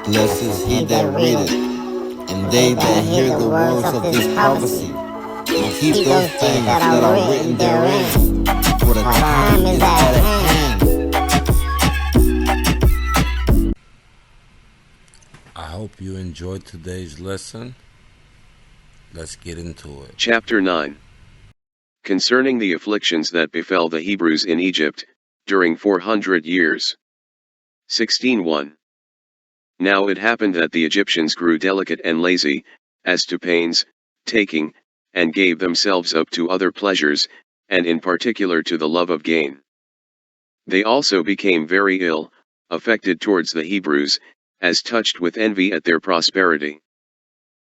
Blessed is he that readeth, and they that hear the words of this prophecy, and keep those things that are written therein, for the time is at hand. I hope you enjoyed today's lesson. Let's get into it. Chapter 9. Concerning the afflictions that befell the Hebrews in Egypt, during 400 years. 16:1. Now it happened that the Egyptians grew delicate and lazy, as to pains, taking, and gave themselves up to other pleasures, and in particular to the love of gain. They also became very ill, affected towards the Hebrews, as touched with envy at their prosperity.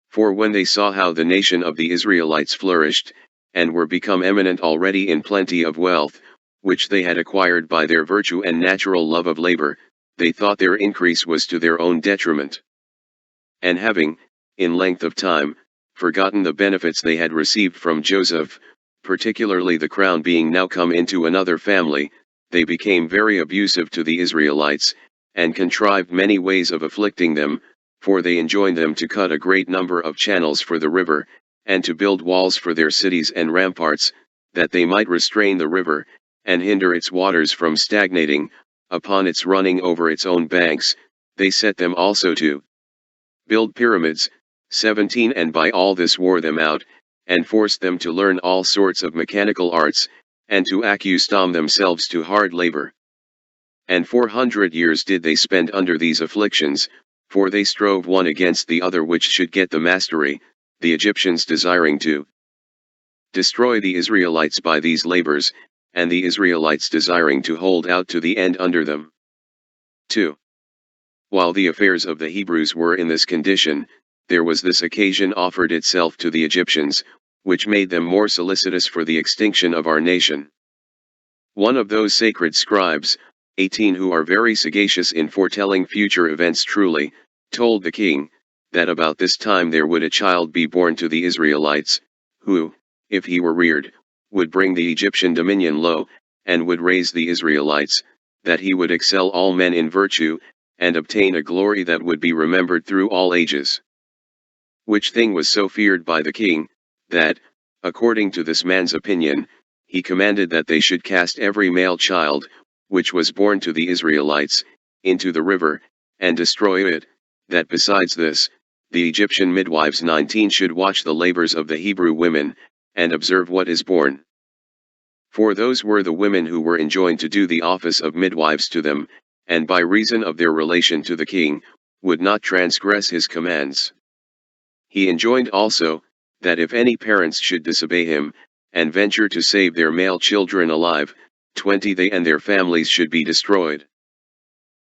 For when they saw how the nation of the Israelites flourished, and were become eminent already in plenty of wealth, which they had acquired by their virtue and natural love of labor, they thought their increase was to their own detriment. And having, in length of time, forgotten the benefits they had received from Joseph, particularly the crown being now come into another family, they became very abusive to the Israelites, and contrived many ways of afflicting them, for they enjoined them to cut a great number of channels for the river, and to build walls for their cities and ramparts, that they might restrain the river, and hinder its waters from stagnating, upon its running over its own banks. They set them also to build pyramids. 17 And by all this wore them out, and forced them to learn all sorts of mechanical arts, and to accustom themselves to hard labor. And 400 years did they spend under these afflictions, for they strove one against the other which should get the mastery, the Egyptians desiring to destroy the Israelites by these labors, and the Israelites desiring to hold out to the end under them. 2. While the affairs of the Hebrews were in this condition, there was this occasion offered itself to the Egyptians, which made them more solicitous for the extinction of our nation. One of those sacred scribes, 18, who are very sagacious in foretelling future events, truly told the king, that about this time there would a child be born to the Israelites, who, if he were reared, would bring the Egyptian dominion low, and would raise the Israelites, that he would excel all men in virtue, and obtain a glory that would be remembered through all ages. Which thing was so feared by the king, that, according to this man's opinion, he commanded that they should cast every male child, which was born to the Israelites, into the river, and destroy it, that besides this, the Egyptian midwives 19 should watch the labors of the Hebrew women, and observe what is born. For those were the women who were enjoined to do the office of midwives to them, and by reason of their relation to the king, would not transgress his commands. He enjoined also, that if any parents should disobey him, and venture to save their male children alive, 20 they and their families should be destroyed.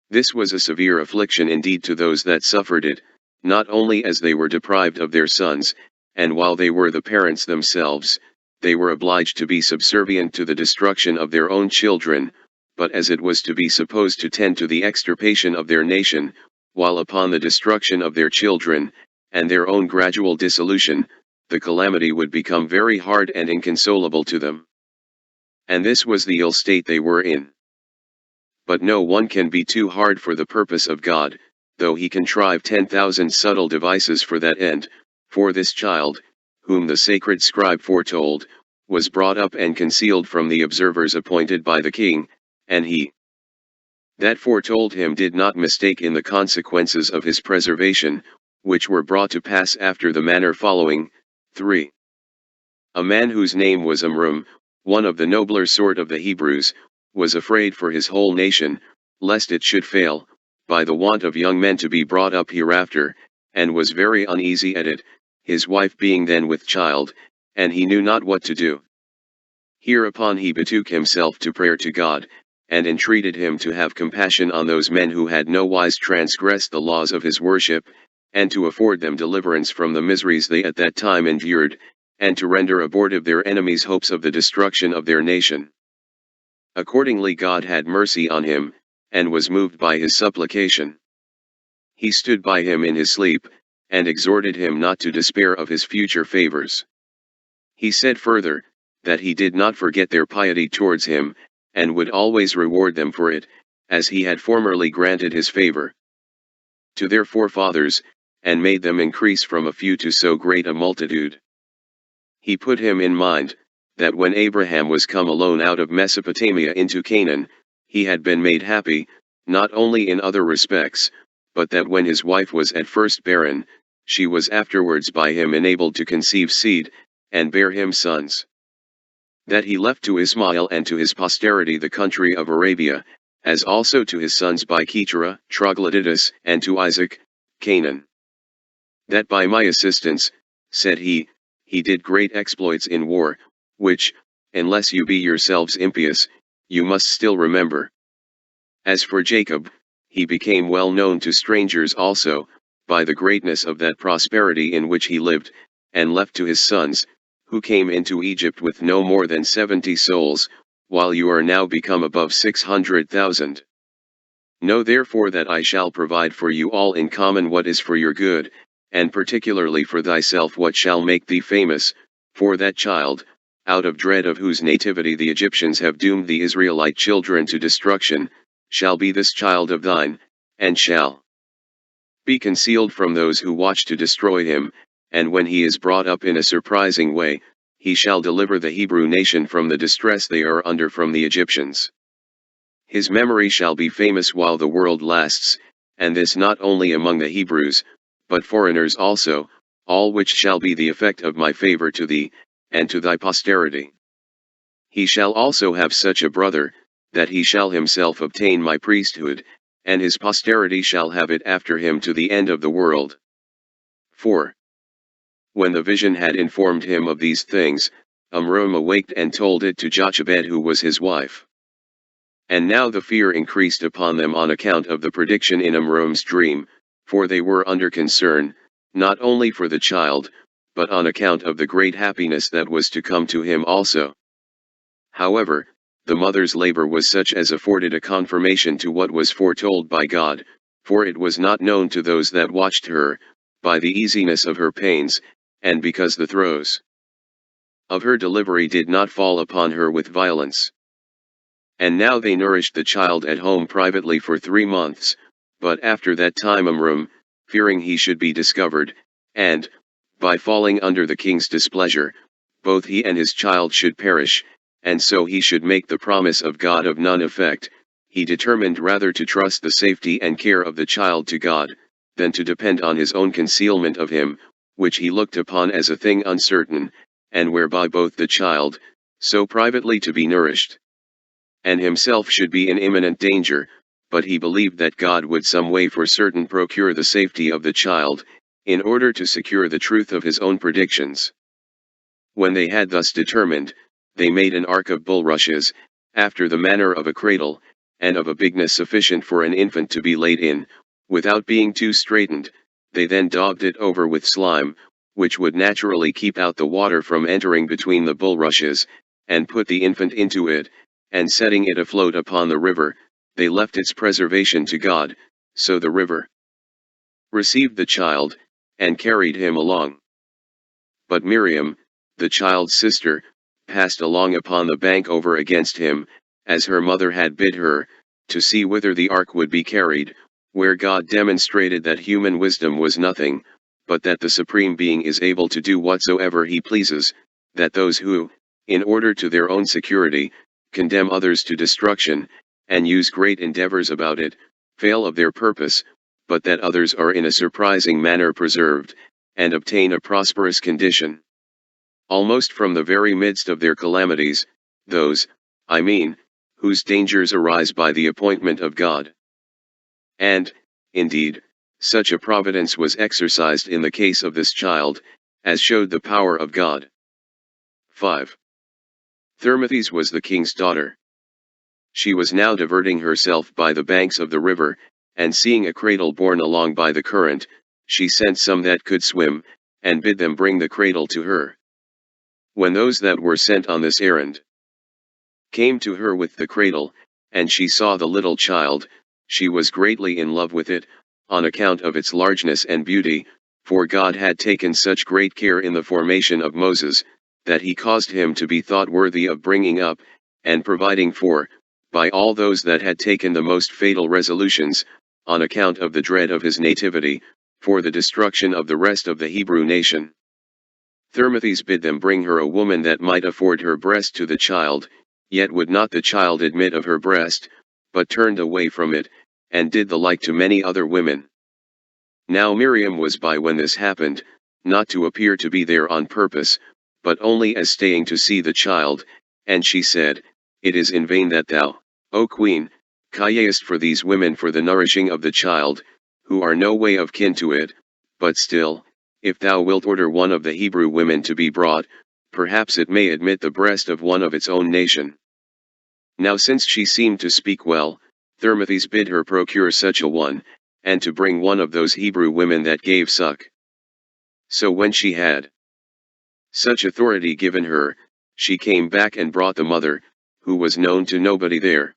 This was a severe affliction indeed to those that suffered it, not only as they were deprived of their sons, and while they were the parents themselves, they were obliged to be subservient to the destruction of their own children, but as it was to be supposed to tend to the extirpation of their nation, while upon the destruction of their children, and their own gradual dissolution, the calamity would become very hard and inconsolable to them. And this was the ill state they were in. But no one can be too hard for the purpose of God, though he contrive 10,000 subtle devices for that end, for this child, whom the sacred scribe foretold, was brought up and concealed from the observers appointed by the king, and he that foretold him did not mistake in the consequences of his preservation, which were brought to pass after the manner following. 3. A man whose name was Amram, one of the nobler sort of the Hebrews, was afraid for his whole nation, lest it should fail, by the want of young men to be brought up hereafter, and was very uneasy at it, his wife being then with child, and he knew not what to do. Hereupon he betook himself to prayer to God, and entreated him to have compassion on those men who had no wise transgressed the laws of his worship, and to afford them deliverance from the miseries they at that time endured, and to render abortive their enemies' hopes of the destruction of their nation. Accordingly God had mercy on him, and was moved by his supplication. He stood by him in his sleep, and exhorted him not to despair of his future favors. He said further, that he did not forget their piety towards him, and would always reward them for it, as he had formerly granted his favor. to their forefathers, and made them increase from a few to so great a multitude. He put him in mind, that when Abraham was come alone out of Mesopotamia into Canaan, he had been made happy, not only in other respects, but that when his wife was at first barren, she was afterwards by him enabled to conceive seed, and bear him sons. That he left to Ismael and to his posterity the country of Arabia, as also to his sons by Keturah, Troglodytis, and to Isaac, Canaan. That by my assistance, said he did great exploits in war, which, unless you be yourselves impious, you must still remember. As for Jacob, he became well known to strangers also, by the greatness of that prosperity in which he lived, and left to his sons, who came into Egypt with no more than 70 souls, while you are now become above 600,000. Know therefore that I shall provide for you all in common what is for your good, and particularly for thyself what shall make thee famous, for that child, out of dread of whose nativity the Egyptians have doomed the Israelite children to destruction, shall be this child of thine, and shall be concealed from those who watch to destroy him, and when he is brought up in a surprising way, he shall deliver the Hebrew nation from the distress they are under from the Egyptians. His memory shall be famous while the world lasts, and this not only among the Hebrews, but foreigners also, all which shall be the effect of my favor to thee, and to thy posterity. He shall also have such a brother, that he shall himself obtain my priesthood, and his posterity shall have it after him to the end of the world. 4. When the vision had informed him of these things, Amram awaked and told it to Jochebed who was his wife. And now the fear increased upon them on account of the prediction in Amram's dream, for they were under concern, not only for the child, but on account of the great happiness that was to come to him also. However, the mother's labor was such as afforded a confirmation to what was foretold by God, for it was not known to those that watched her, by the easiness of her pains, and because the throes of her delivery did not fall upon her with violence. And now they nourished the child at home privately for 3 months, but after that time Amram, fearing he should be discovered, and, by falling under the king's displeasure, both he and his child should perish, and so he should make the promise of God of none effect, he determined rather to trust the safety and care of the child to God, than to depend on his own concealment of him, which he looked upon as a thing uncertain, and whereby both the child, so privately to be nourished, and himself should be in imminent danger, but he believed that God would some way for certain procure the safety of the child, in order to secure the truth of his own predictions. When they had thus determined, they made an ark of bulrushes, after the manner of a cradle, and of a bigness sufficient for an infant to be laid in, without being too straitened. They then daubed it over with slime, which would naturally keep out the water from entering between the bulrushes, and put the infant into it, and setting it afloat upon the river, they left its preservation to God, so the river received the child, and carried him along. But Miriam, the child's sister, passed along upon the bank over against him, as her mother had bid her, to see whither the ark would be carried, where God demonstrated that human wisdom was nothing, but that the Supreme Being is able to do whatsoever he pleases, that those who, in order to their own security, condemn others to destruction, and use great endeavors about it, fail of their purpose, but that others are in a surprising manner preserved, and obtain a prosperous condition. Almost from the very midst of their calamities, those, I mean, whose dangers arise by the appointment of God. And, indeed, such a providence was exercised in the case of this child, as showed the power of God. 5. Thermothes was the king's daughter. She was now diverting herself by the banks of the river, and seeing a cradle borne along by the current, she sent some that could swim, and bid them bring the cradle to her. When those that were sent on this errand came to her with the cradle, and she saw the little child, she was greatly in love with it, on account of its largeness and beauty, for God had taken such great care in the formation of Moses, that he caused him to be thought worthy of bringing up, and providing for, by all those that had taken the most fatal resolutions, on account of the dread of his nativity, for the destruction of the rest of the Hebrew nation. Thermothes bid them bring her a woman that might afford her breast to the child, yet would not the child admit of her breast, but turned away from it, and did the like to many other women. Now Miriam was by when this happened, not to appear to be there on purpose, but only as staying to see the child, and she said, It is in vain that thou, O queen, cryest for these women for the nourishing of the child, who are no way of kin to it, but still, if thou wilt order one of the Hebrew women to be brought, perhaps it may admit the breast of one of its own nation. Now since she seemed to speak well, Thermothes bid her procure such a one, and to bring one of those Hebrew women that gave suck. So when she had such authority given her, she came back and brought the mother, who was known to nobody there.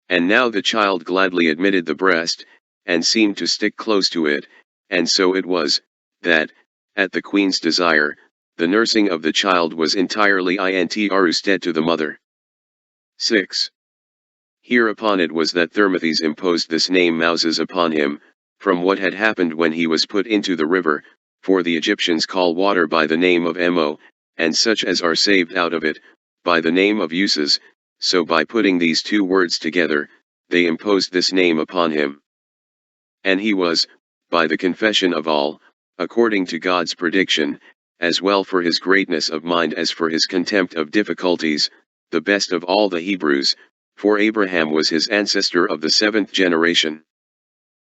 And now the child gladly admitted the breast, and seemed to stick close to it, and so it was, that, at the queen's desire, the nursing of the child was entirely intrusted to the mother. 6. Hereupon it was that Thermothes imposed this name Moses upon him, from what had happened when he was put into the river, for the Egyptians call water by the name of Mo, and such as are saved out of it, by the name of Uses, so by putting these two words together, they imposed this name upon him. And he was, by the confession of all, according to God's prediction, as well for his greatness of mind as for his contempt of difficulties, the best of all the Hebrews, for Abraham was his ancestor of the 7th generation.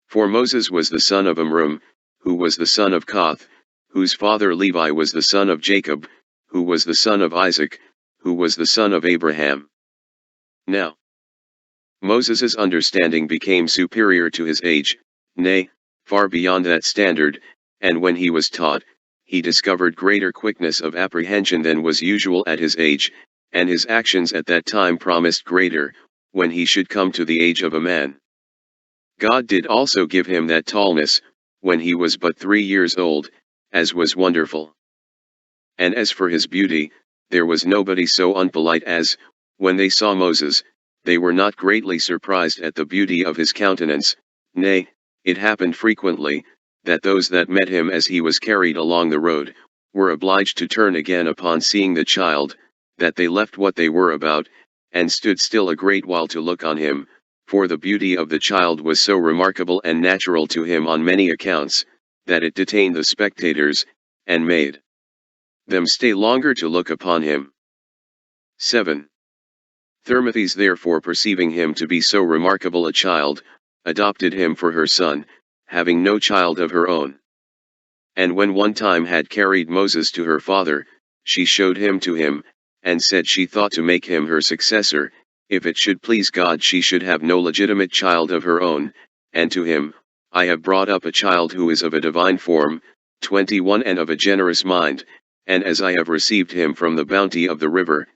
For Moses was the son of Amram, who was the son of Koth, whose father Levi was the son of Jacob, who was the son of Isaac, who was the son of Abraham. Now, Moses's understanding became superior to his age, nay, far beyond that standard, and when he was taught, he discovered greater quickness of apprehension than was usual at his age, and his actions at that time promised greater, when he should come to the age of a man. God did also give him that tallness, when he was but 3 years old, as was wonderful. And as for his beauty, there was nobody so unpolite as, when they saw Moses, they were not greatly surprised at the beauty of his countenance, nay, it happened frequently, that those that met him as he was carried along the road, were obliged to turn again upon seeing the child, that they left what they were about, and stood still a great while to look on him, for the beauty of the child was so remarkable and natural to him on many accounts, that it detained the spectators, and made them stay longer to look upon him. 7. Thermothes therefore perceiving him to be so remarkable a child, adopted him for her son, having no child of her own. And when one time had carried Moses to her father, she showed him to him, and said she thought to make him her successor, if it should please God she should have no legitimate child of her own, and to him, I have brought up a child who is of a divine form, 21 and of a generous mind, and as I have received him from the bounty of the river,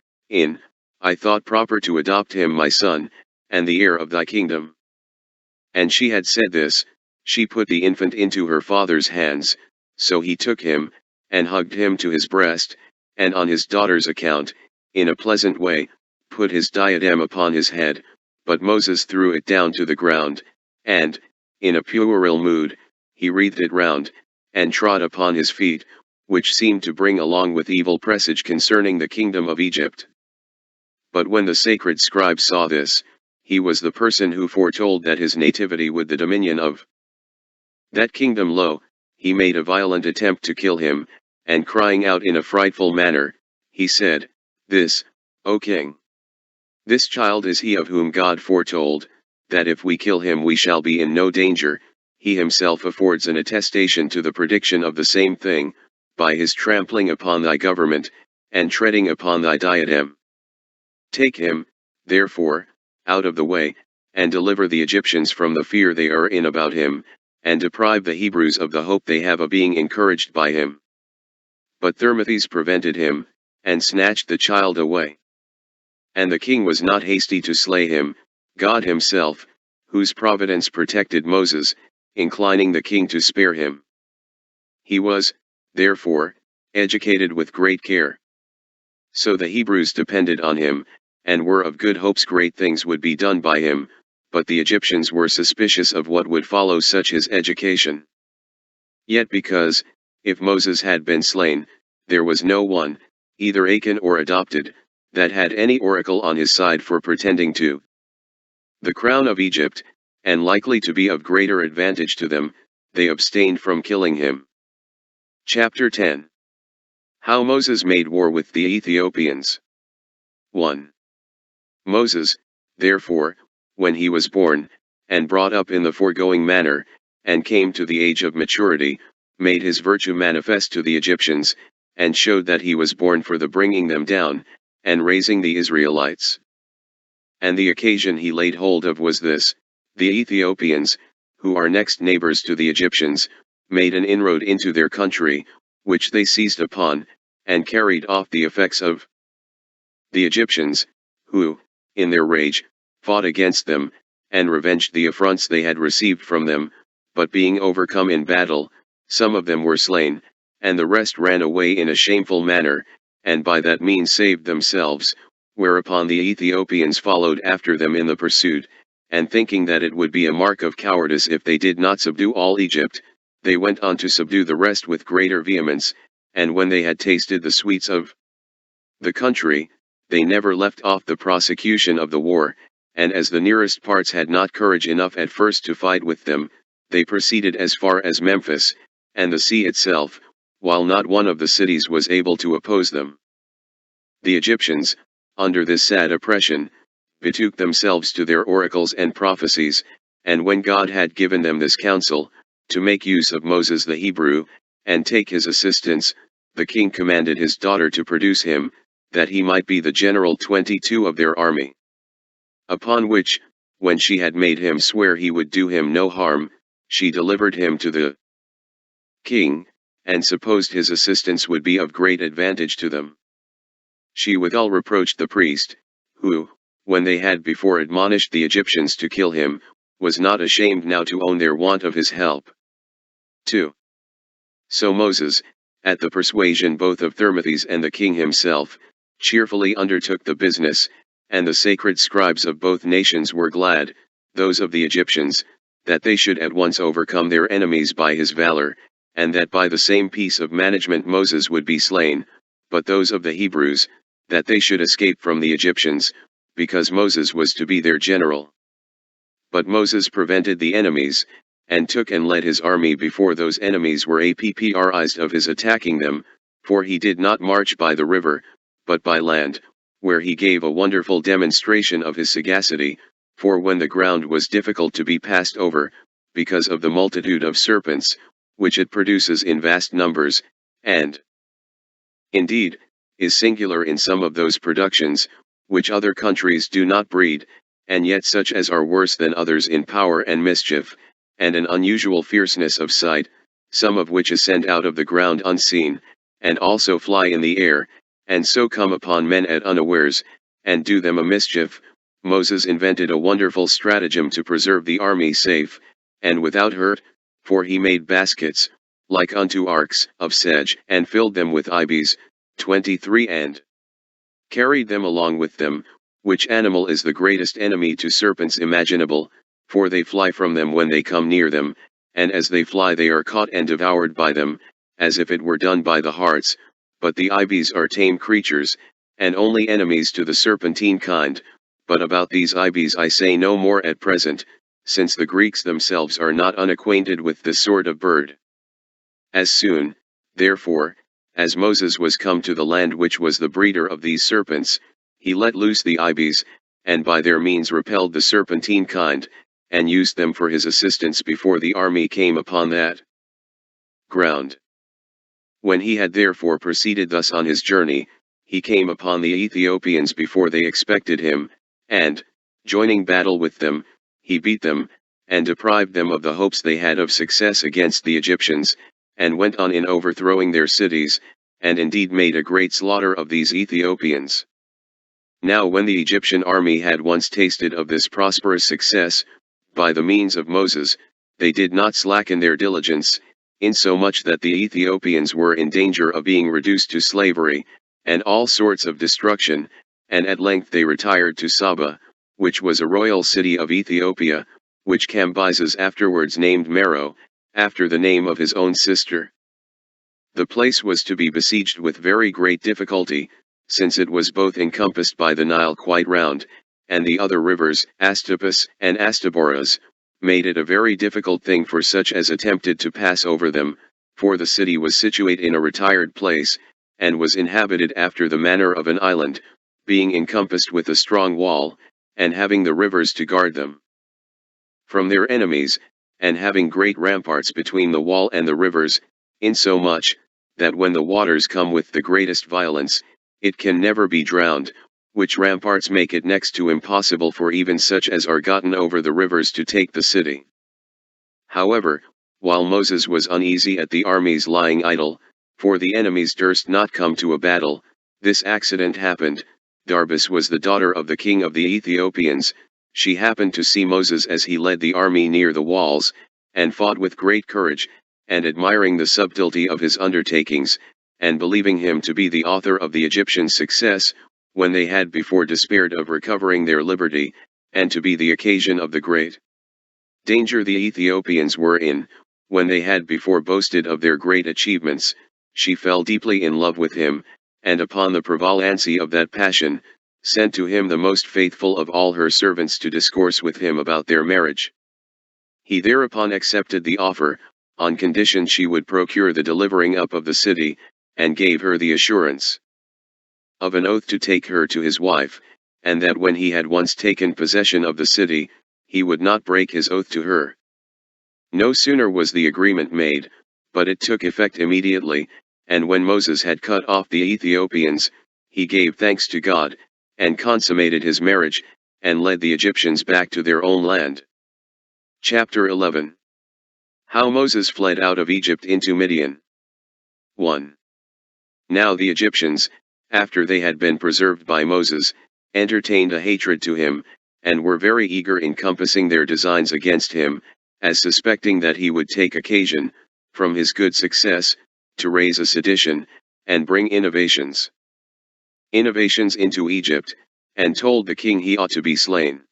I thought proper to adopt him my son, and the heir of thy kingdom. And she had said this, she put the infant into her father's hands, so he took him, and hugged him to his breast, and on his daughter's account, in a pleasant way, put his diadem upon his head, but Moses threw it down to the ground, and, in a puerile mood, he wreathed it round, and trod upon his feet, which seemed to bring along with evil presage concerning the kingdom of Egypt. But when the sacred scribe saw this, he was the person who foretold that his nativity would the dominion of that kingdom lo, he made a violent attempt to kill him, and crying out in a frightful manner, he said, This, O king, this child is he of whom God foretold, that if we kill him we shall be in no danger. He himself affords an attestation to the prediction of the same thing, by his trampling upon thy government, and treading upon thy diadem. Take him, therefore, out of the way, and deliver the Egyptians from the fear they are in about him, and deprive the Hebrews of the hope they have of being encouraged by him. But Thermothes prevented him, and snatched the child away. And the king was not hasty to slay him, God himself, whose providence protected Moses, inclining the king to spare him. He was, therefore, educated with great care. So the Hebrews depended on him, and were of good hopes great things would be done by him, but the Egyptians were suspicious of what would follow such his education. Yet because, if Moses had been slain, there was no one, either Achan or adopted, that had any oracle on his side for pretending to the crown of Egypt, and likely to be of greater advantage to them, they abstained from killing him. Chapter 10. How Moses made war with the Ethiopians. 1. Moses, therefore, when he was born, and brought up in the foregoing manner, and came to the age of maturity, made his virtue manifest to the Egyptians, and showed that he was born for the bringing them down, and raising the Israelites. And the occasion he laid hold of was this: the Ethiopians, who are next neighbors to the Egyptians, made an inroad into their country, which they seized upon, and carried off the effects of the Egyptians, who, in their rage, fought against them, and revenged the affronts they had received from them, but being overcome in battle, some of them were slain, and the rest ran away in a shameful manner, and by that means saved themselves, whereupon the Ethiopians followed after them in the pursuit, and thinking that it would be a mark of cowardice if they did not subdue all Egypt, they went on to subdue the rest with greater vehemence, and when they had tasted the sweets of the country, they never left off the prosecution of the war, and as the nearest parts had not courage enough at first to fight with them, they proceeded as far as Memphis, and the sea itself, while not one of the cities was able to oppose them. The Egyptians, under this sad oppression, betook themselves to their oracles and prophecies, and when God had given them this counsel, to make use of Moses the Hebrew, and take his assistance, the king commanded his daughter to produce him, that he might be the general 22 of their army. Upon which, when she had made him swear he would do him no harm, she delivered him to the king, and supposed his assistance would be of great advantage to them. She withal reproached the priest, who, when they had before admonished the Egyptians to kill him, was not ashamed now to own their want of his help. 2. So Moses, at the persuasion both of Thermuthis and the king himself, cheerfully undertook the business, and the sacred scribes of both nations were glad, those of the Egyptians, that they should at once overcome their enemies by his valor, and that by the same piece of management Moses would be slain, but those of the Hebrews, that they should escape from the Egyptians, because Moses was to be their general. But Moses prevented the enemies, and took and led his army before those enemies were apprised of his attacking them, for he did not march by the river, but by land, where he gave a wonderful demonstration of his sagacity, for when the ground was difficult to be passed over, because of the multitude of serpents, which it produces in vast numbers, and indeed, is singular in some of those productions, which other countries do not breed, and yet such as are worse than others in power and mischief, and an unusual fierceness of sight, some of which ascend out of the ground unseen, and also fly in the air, and so come upon men at unawares, and do them a mischief. Moses invented a wonderful stratagem to preserve the army safe, and without hurt, for he made baskets, like unto arks, of sedge, and filled them with ibis, 23, and carried them along with them, which animal is the greatest enemy to serpents imaginable, for they fly from them when they come near them, and as they fly they are caught and devoured by them, as if it were done by the harts, but the ibis are tame creatures, and only enemies to the serpentine kind, but about these ibis I say no more at present, since the Greeks themselves are not unacquainted with this sort of bird. As soon, therefore, as Moses was come to the land which was the breeder of these serpents, he let loose the ibis, and by their means repelled the serpentine kind, and used them for his assistance before the army came upon that ground. When he had therefore proceeded thus on his journey, he came upon the Ethiopians before they expected him, and, joining battle with them, he beat them, and deprived them of the hopes they had of success against the Egyptians, and went on in overthrowing their cities, and indeed made a great slaughter of these Ethiopians. Now when the Egyptian army had once tasted of this prosperous success, by the means of Moses, they did not slacken their diligence, insomuch that the Ethiopians were in danger of being reduced to slavery, and all sorts of destruction, and at length they retired to Saba, which was a royal city of Ethiopia, which Cambyses afterwards named Meroe, after the name of his own sister. The place was to be besieged with very great difficulty, since it was both encompassed by the Nile quite round, and the other rivers, Astapus and Astaboras, made it a very difficult thing for such as attempted to pass over them, for the city was situate in a retired place, and was inhabited after the manner of an island, being encompassed with a strong wall, and having the rivers to guard them from their enemies, and having great ramparts between the wall and the rivers, insomuch that when the waters come with the greatest violence, it can never be drowned, which ramparts make it next to impossible for even such as are gotten over the rivers to take the city. However, while Moses was uneasy at the armies lying idle, for the enemies durst not come to a battle, this accident happened. Darbus was the daughter of the king of the Ethiopians. She happened to see Moses as he led the army near the walls, and fought with great courage, and admiring the subtlety of his undertakings, and believing him to be the author of the Egyptians' success, when they had before despaired of recovering their liberty, and to be the occasion of the great danger the Ethiopians were in, when they had before boasted of their great achievements, she fell deeply in love with him, and upon the prevalency of that passion, sent to him the most faithful of all her servants to discourse with him about their marriage. He thereupon accepted the offer, on condition she would procure the delivering up of the city, and gave her the assurance of an oath to take her to his wife, and that when he had once taken possession of the city, he would not break his oath to her. No sooner was the agreement made, but it took effect immediately, and when Moses had cut off the Ethiopians, he gave thanks to God, and consummated his marriage, and led the Egyptians back to their own land. Chapter 11. How Moses fled out of Egypt into Midian. 1. Now the Egyptians, after they had been preserved by Moses, entertained a hatred to him, and were very eager in compassing their designs against him, as suspecting that he would take occasion, from his good success, to raise a sedition, and bring innovations into Egypt, and told the king he ought to be slain.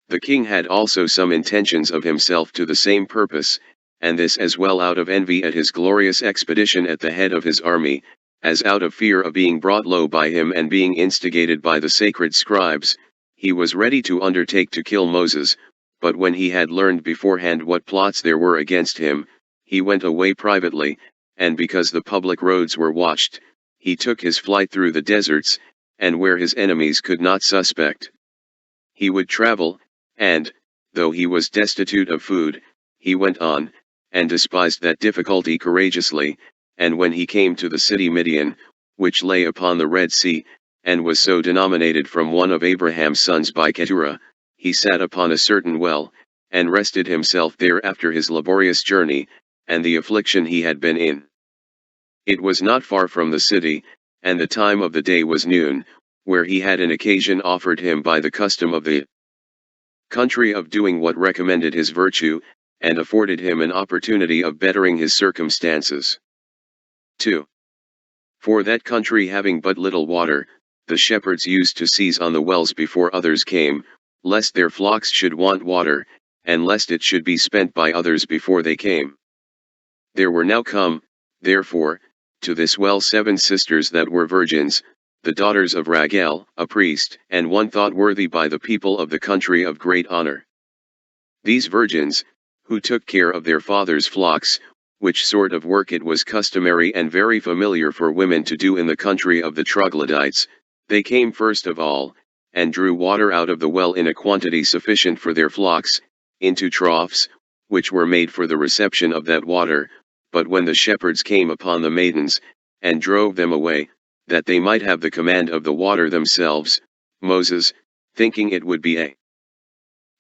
The king had also some intentions of himself to the same purpose, and this as well out of envy at his glorious expedition at the head of his army, as out of fear of being brought low by him and being instigated by the sacred scribes. He was ready to undertake to kill Moses, but when he had learned beforehand what plots there were against him, he went away privately, and because the public roads were watched, he took his flight through the deserts, and where his enemies could not suspect. He would travel, and, though he was destitute of food, he went on, and despised that difficulty courageously, and when he came to the city Midian, which lay upon the Red Sea, and was so denominated from one of Abraham's sons by Keturah, he sat upon a certain well, and rested himself there after his laborious journey, and the affliction he had been in. It was not far from the city, and the time of the day was noon, where he had an occasion offered him by the custom of the country of doing what recommended his virtue, and afforded him an opportunity of bettering his circumstances. 2. For that country having but little water, the shepherds used to seize on the wells before others came, lest their flocks should want water, and lest it should be spent by others before they came. There were now come, therefore, to this well 7 sisters that were virgins, the daughters of Raguel, a priest, and one thought worthy by the people of the country of great honor. These virgins, who took care of their father's flocks, which sort of work it was customary and very familiar for women to do in the country of the troglodytes, they came first of all, and drew water out of the well in a quantity sufficient for their flocks, into troughs, which were made for the reception of that water. But when the shepherds came upon the maidens, and drove them away, that they might have the command of the water themselves, Moses, thinking it would be a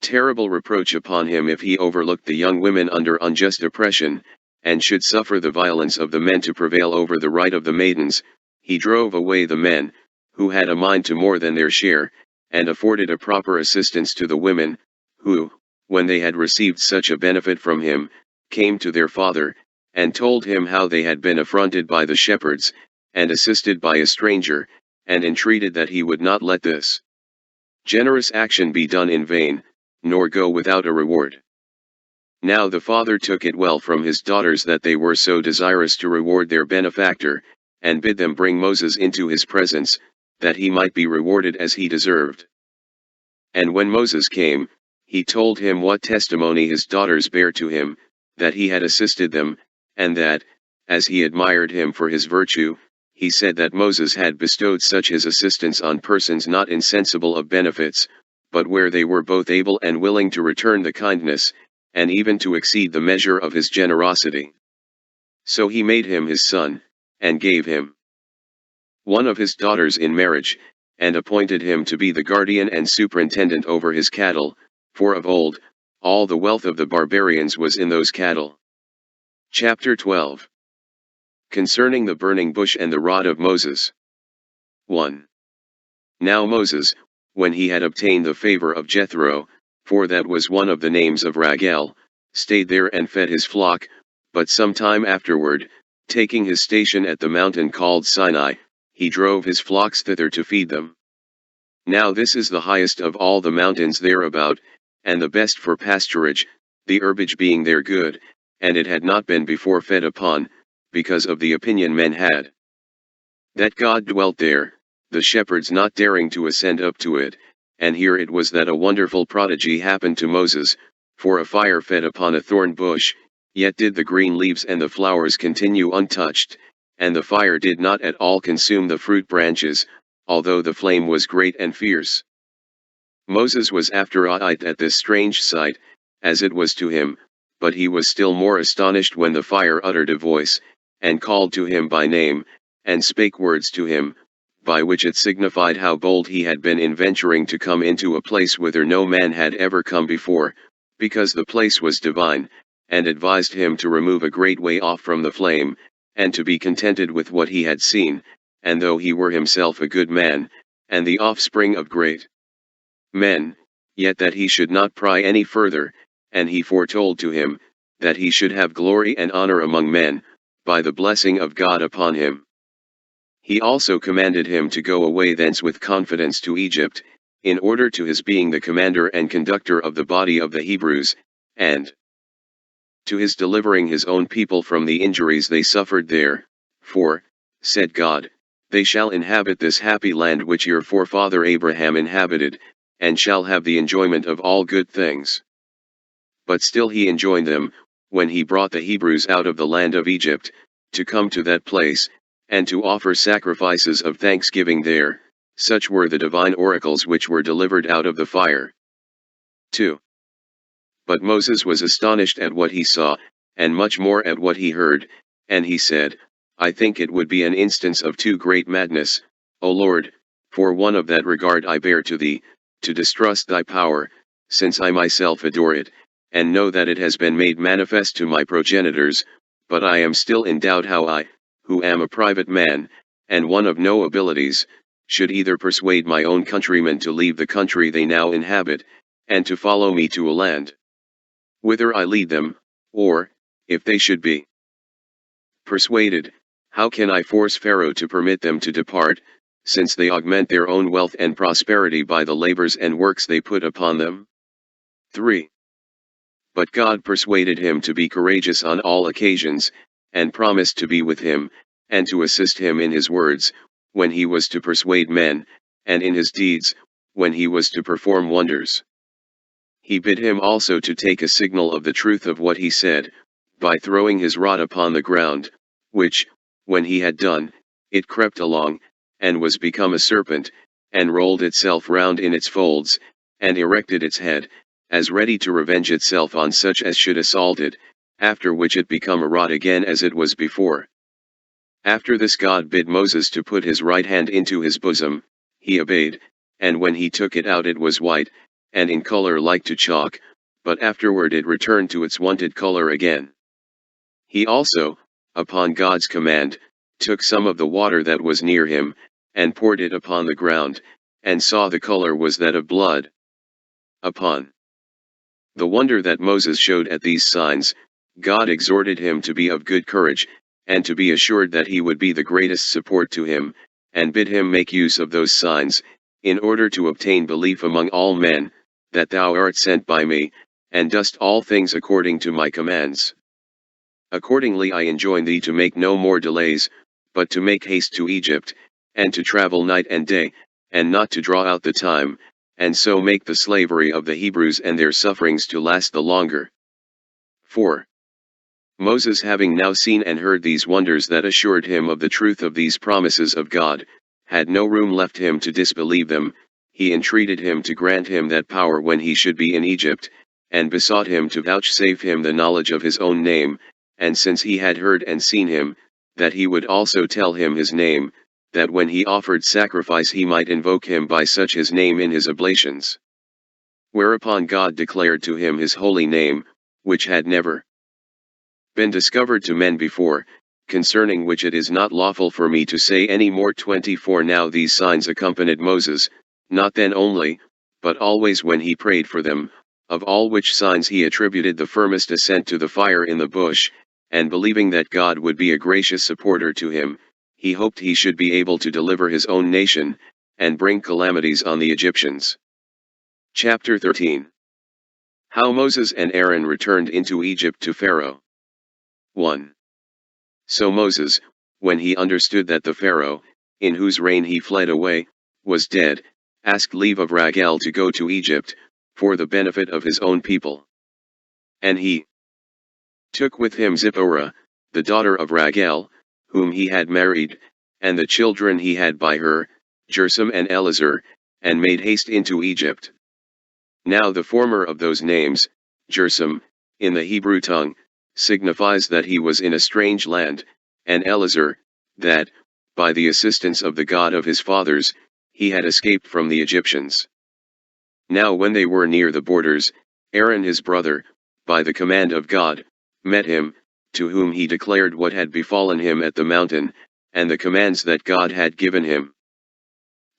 terrible reproach upon him if he overlooked the young women under unjust oppression, and should suffer the violence of the men to prevail over the right of the maidens, he drove away the men, who had a mind to more than their share, and afforded a proper assistance to the women, who, when they had received such a benefit from him, came to their father, and told him how they had been affronted by the shepherds, and assisted by a stranger, and entreated that he would not let this generous action be done in vain, nor go without a reward. Now the father took it well from his daughters that they were so desirous to reward their benefactor, and bid them bring Moses into his presence, that he might be rewarded as he deserved. And when Moses came, he told him what testimony his daughters bare to him, that he had assisted them, and that, as he admired him for his virtue, he said that Moses had bestowed such his assistance on persons not insensible of benefits, but where they were both able and willing to return the kindness, and even to exceed the measure of his generosity. So he made him his son, and gave him one of his daughters in marriage, and appointed him to be the guardian and superintendent over his cattle, for of old, all the wealth of the barbarians was in those cattle. Chapter 12. Concerning the burning bush and the rod of Moses. 1. Now Moses, when he had obtained the favor of Jethro, for that was one of the names of Raguel, stayed there and fed his flock, but some time afterward, taking his station at the mountain called Sinai, he drove his flocks thither to feed them. Now this is the highest of all the mountains thereabout, and the best for pasturage, the herbage being there good, and it had not been before fed upon, because of the opinion men had that God dwelt there, the shepherds not daring to ascend up to it. And here it was that a wonderful prodigy happened to Moses, for a fire fed upon a thorn bush, yet did the green leaves and the flowers continue untouched, and the fire did not at all consume the fruit branches, although the flame was great and fierce. Moses was after-awed at this strange sight, as it was to him, but he was still more astonished when the fire uttered a voice, and called to him by name, and spake words to him, by which it signified how bold he had been in venturing to come into a place whither no man had ever come before, because the place was divine, and advised him to remove a great way off from the flame, and to be contented with what he had seen, and though he were himself a good man, and the offspring of great men, yet that he should not pry any further, and he foretold to him, that he should have glory and honor among men, by the blessing of God upon him. He also commanded him to go away thence with confidence to Egypt, in order to his being the commander and conductor of the body of the Hebrews, and to his delivering his own people from the injuries they suffered there, for, said God, they shall inhabit this happy land which your forefather Abraham inhabited, and shall have the enjoyment of all good things. But still he enjoined them, when he brought the Hebrews out of the land of Egypt, to come to that place, and to offer sacrifices of thanksgiving there. Such were the divine oracles which were delivered out of the fire. 2. But Moses was astonished at what he saw, and much more at what he heard, and he said, I think it would be an instance of too great madness, O Lord, for one of that regard I bear to thee, to distrust thy power, since I myself adore it, and know that it has been made manifest to my progenitors, but I am still in doubt how I, who am a private man, and one of no abilities, should either persuade my own countrymen to leave the country they now inhabit, and to follow me to a land whither I lead them, or, if they should be persuaded, how can I force Pharaoh to permit them to depart, since they augment their own wealth and prosperity by the labors and works they put upon them? 3. But God persuaded him to be courageous on all occasions, and promised to be with him, and to assist him in his words, when he was to persuade men, and in his deeds, when he was to perform wonders. He bid him also to take a signal of the truth of what he said, by throwing his rod upon the ground, which, when he had done, it crept along, and was become a serpent, and rolled itself round in its folds, and erected its head, as ready to revenge itself on such as should assault it, after which it become a rod again as it was before. After this God bid Moses to put his right hand into his bosom, he obeyed, and when he took it out it was white, and in color like to chalk, but afterward it returned to its wonted color again. He also, upon God's command, took some of the water that was near him, and poured it upon the ground, and saw the color was that of blood. Upon the wonder that Moses showed at these signs, God exhorted him to be of good courage, and to be assured that he would be the greatest support to him, and bid him make use of those signs, in order to obtain belief among all men, that thou art sent by me, and dost all things according to my commands. Accordingly I enjoin thee to make no more delays, but to make haste to Egypt, and to travel night and day, and not to draw out the time, and so make the slavery of the Hebrews and their sufferings to last the longer. 4. Moses, having now seen and heard these wonders that assured him of the truth of these promises of God, had no room left him to disbelieve them. He entreated him to grant him that power when he should be in Egypt, and besought him to vouchsafe him the knowledge of his own name, and since he had heard and seen him, that he would also tell him his name, that when he offered sacrifice he might invoke him by such his name in his oblations. Whereupon God declared to him his holy name, which had never been discovered to men before, concerning which it is not lawful for me to say any more. 24 Now these signs accompanied Moses, not then only, but always when he prayed for them, of all which signs he attributed the firmest ascent to the fire in the bush, and believing that God would be a gracious supporter to him, he hoped he should be able to deliver his own nation, and bring calamities on the Egyptians. Chapter 13. How Moses and Aaron returned into Egypt to Pharaoh. 1. So Moses, when he understood that the Pharaoh, in whose reign he fled away, was dead, asked leave of Raguel to go to Egypt, for the benefit of his own people. And he took with him Zipporah, the daughter of Raguel, whom he had married, and the children he had by her, Gersom and Eleazar, and made haste into Egypt. Now the former of those names, Gersom, in the Hebrew tongue, signifies that he was in a strange land, and Eleazar, that, by the assistance of the God of his fathers, he had escaped from the Egyptians. Now when they were near the borders, Aaron his brother, by the command of God, met him, to whom he declared what had befallen him at the mountain, and the commands that God had given him.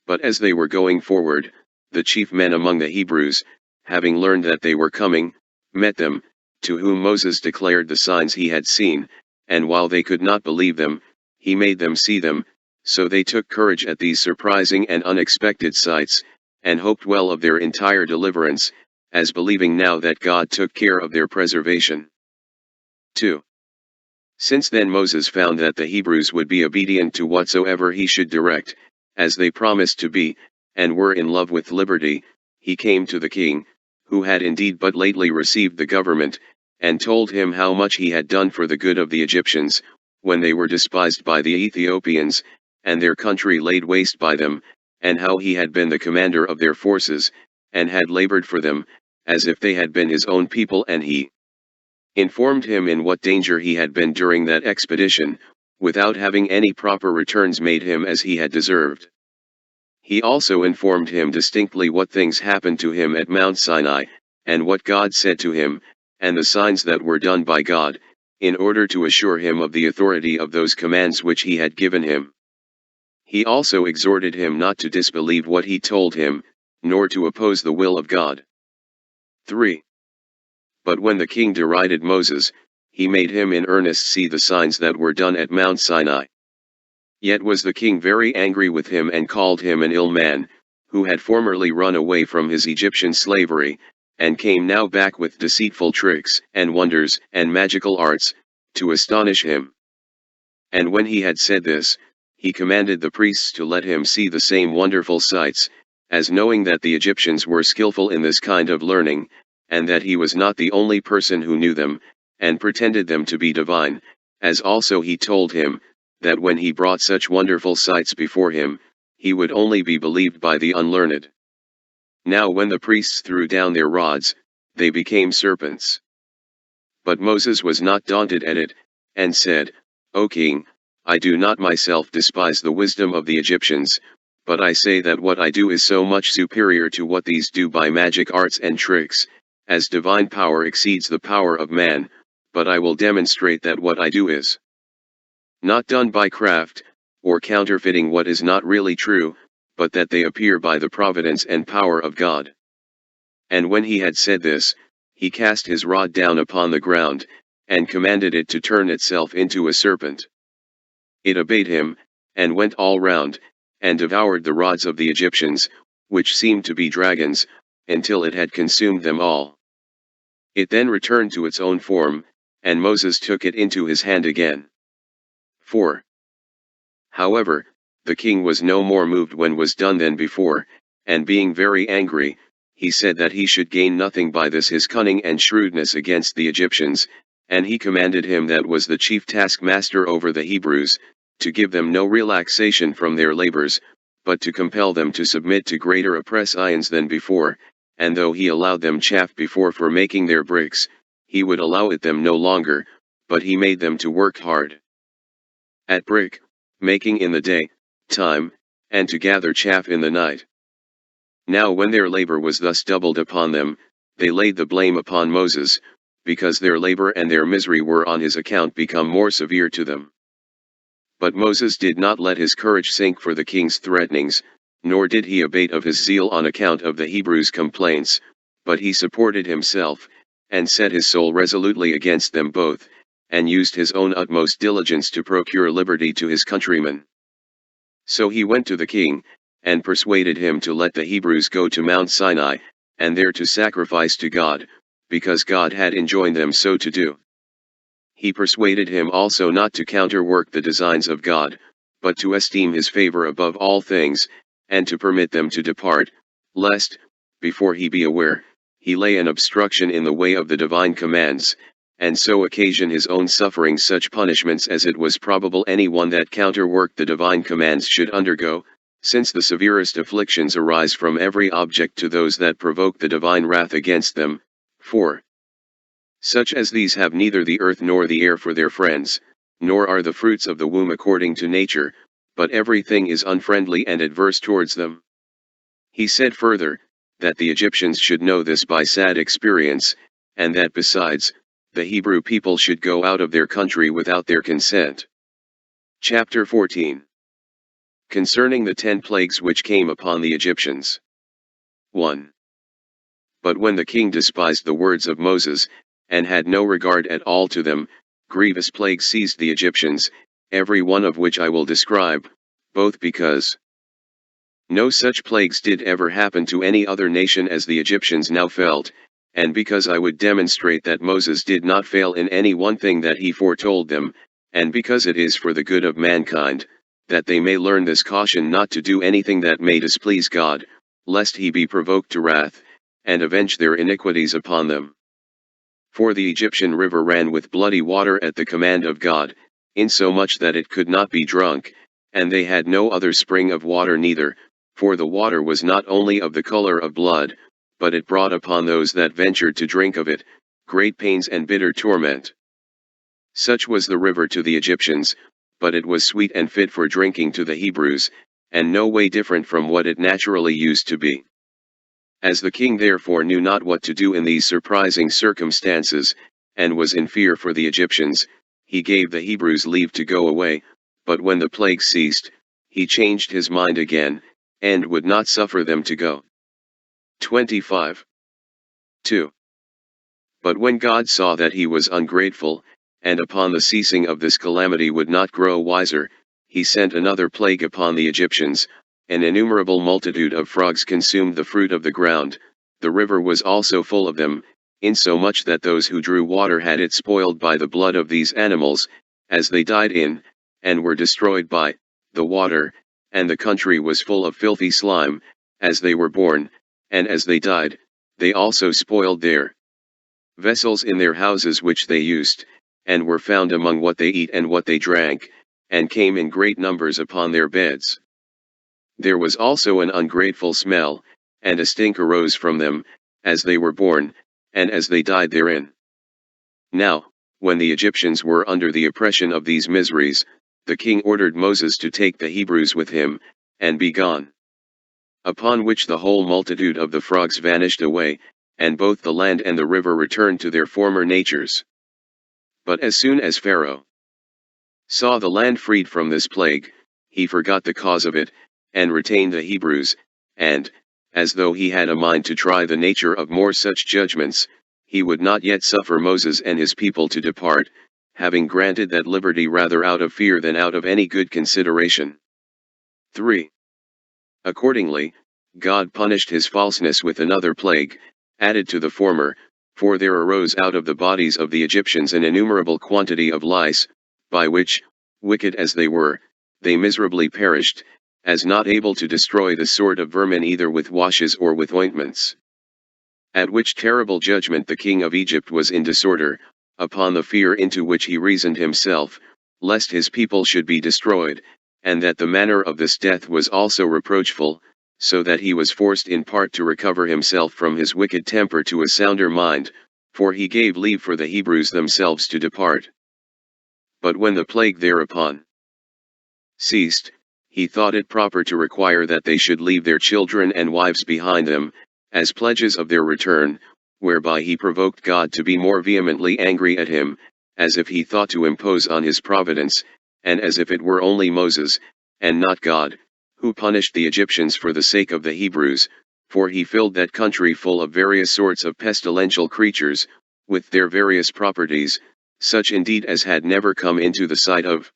But as they were going forward, the chief men among the Hebrews, having learned that they were coming, met them, to whom Moses declared the signs he had seen, and while they could not believe them, he made them see them, so they took courage at these surprising and unexpected sights, and hoped well of their entire deliverance, as believing now that God took care of their preservation. 2. Since then Moses found that the Hebrews would be obedient to whatsoever he should direct, as they promised to be, and were in love with liberty, he came to the king, who had indeed but lately received the government, and told him how much he had done for the good of the Egyptians, when they were despised by the Ethiopians, and their country laid waste by them, and how he had been the commander of their forces, and had labored for them, as if they had been his own people, and he informed him in what danger he had been during that expedition, without having any proper returns made him as he had deserved. He also informed him distinctly what things happened to him at Mount Sinai, and what God said to him, and the signs that were done by God, in order to assure him of the authority of those commands which he had given him. He also exhorted him not to disbelieve what he told him, nor to oppose the will of God. 3. But when the king derided Moses, he made him in earnest see the signs that were done at Mount Sinai. Yet was the king very angry with him and called him an ill man, who had formerly run away from his Egyptian slavery, and came now back with deceitful tricks and wonders and magical arts, to astonish him. And when he had said this, he commanded the priests to let him see the same wonderful sights, as knowing that the Egyptians were skillful in this kind of learning, and that he was not the only person who knew them, and pretended them to be divine, as also he told him, that when he brought such wonderful sights before him, he would only be believed by the unlearned. Now when the priests threw down their rods, they became serpents. But Moses was not daunted at it, and said, O king, I do not myself despise the wisdom of the Egyptians, but I say that what I do is so much superior to what these do by magic arts and tricks, as divine power exceeds the power of man, but I will demonstrate that what I do is not done by craft, or counterfeiting what is not really true, but that they appear by the providence and power of God. And when he had said this, he cast his rod down upon the ground, and commanded it to turn itself into a serpent. It obeyed him, and went all round, and devoured the rods of the Egyptians, which seemed to be dragons, until it had consumed them all. It then returned to its own form, and Moses took it into his hand again. 4. However, the king was no more moved when was done than before, and being very angry, he said that he should gain nothing by this his cunning and shrewdness against the Egyptians, and he commanded him that was the chief taskmaster over the Hebrews, to give them no relaxation from their labors, but to compel them to submit to greater oppressions than before, and though he allowed them chaff before for making their bricks, he would allow it them no longer, but he made them to work hard at brick making in the day time, and to gather chaff in the night. Now when their labor was thus doubled upon them, they laid the blame upon Moses, because their labor and their misery were on his account become more severe to them. But Moses did not let his courage sink for the king's threatenings, nor did he abate of his zeal on account of the Hebrews' complaints, but he supported himself, and set his soul resolutely against them both, and used his own utmost diligence to procure liberty to his countrymen. So he went to the king, and persuaded him to let the Hebrews go to Mount Sinai, and there to sacrifice to God, because God had enjoined them so to do. He persuaded him also not to counterwork the designs of God, but to esteem his favor above all things, and to permit them to depart, lest, before he be aware, he lay an obstruction in the way of the divine commands, and so occasion his own suffering such punishments as it was probable any one that counterworked the divine commands should undergo, since the severest afflictions arise from every object to those that provoke the divine wrath against them. 4. Such as these have neither the earth nor the air for their friends, nor are the fruits of the womb according to nature, but everything is unfriendly and adverse towards them. He said further, that the Egyptians should know this by sad experience, and that besides, the Hebrew people should go out of their country without their consent. Chapter 14. Concerning the 10 plagues which came upon the Egyptians. 1. But when the king despised the words of Moses, and had no regard at all to them, grievous plagues seized the Egyptians, every one of which I will describe, both because no such plagues did ever happen to any other nation as the Egyptians now felt, and because I would demonstrate that Moses did not fail in any one thing that he foretold them, and because it is for the good of mankind, that they may learn this caution not to do anything that may displease God, lest he be provoked to wrath, and avenge their iniquities upon them. For the Egyptian river ran with bloody water at the command of God, insomuch that it could not be drunk, and they had no other spring of water neither, for the water was not only of the color of blood, but it brought upon those that ventured to drink of it, great pains and bitter torment. Such was the river to the Egyptians, but it was sweet and fit for drinking to the Hebrews, and no way different from what it naturally used to be. As the king therefore knew not what to do in these surprising circumstances, and was in fear for the Egyptians, he gave the Hebrews leave to go away, but when the plague ceased, he changed his mind again, and would not suffer them to go. 25. 2. But when God saw that he was ungrateful, and upon the ceasing of this calamity would not grow wiser, he sent another plague upon the Egyptians. An innumerable multitude of frogs consumed the fruit of the ground, the river was also full of them, insomuch that those who drew water had it spoiled by the blood of these animals, as they died in, and were destroyed by the water, and the country was full of filthy slime, as they were born, and as they died, they also spoiled their vessels in their houses which they used, and were found among what they eat and what they drank, and came in great numbers upon their beds. There was also an ungrateful smell, and a stink arose from them, as they were born, and as they died therein. Now, when the Egyptians were under the oppression of these miseries, the king ordered Moses to take the Hebrews with him, and be gone. Upon which the whole multitude of the frogs vanished away, and both the land and the river returned to their former natures. But as soon as Pharaoh saw the land freed from this plague, he forgot the cause of it, and retained the Hebrews, and, as though he had a mind to try the nature of more such judgments, he would not yet suffer Moses and his people to depart, having granted that liberty rather out of fear than out of any good consideration. 3. Accordingly, God punished his falseness with another plague, added to the former, for there arose out of the bodies of the Egyptians an innumerable quantity of lice, by which, wicked as they were, they miserably perished, as not able to destroy the sort of vermin either with washes or with ointments. At which terrible judgment the king of Egypt was in disorder, upon the fear into which he reasoned himself, lest his people should be destroyed, and that the manner of this death was also reproachful, so that he was forced in part to recover himself from his wicked temper to a sounder mind, for he gave leave for the Hebrews themselves to depart. But when the plague thereupon ceased, he thought it proper to require that they should leave their children and wives behind them, as pledges of their return, whereby he provoked God to be more vehemently angry at him, as if he thought to impose on his providence, and as if it were only Moses, and not God, who punished the Egyptians for the sake of the Hebrews, for he filled that country full of various sorts of pestilential creatures, with their various properties, such indeed as had never come into the sight of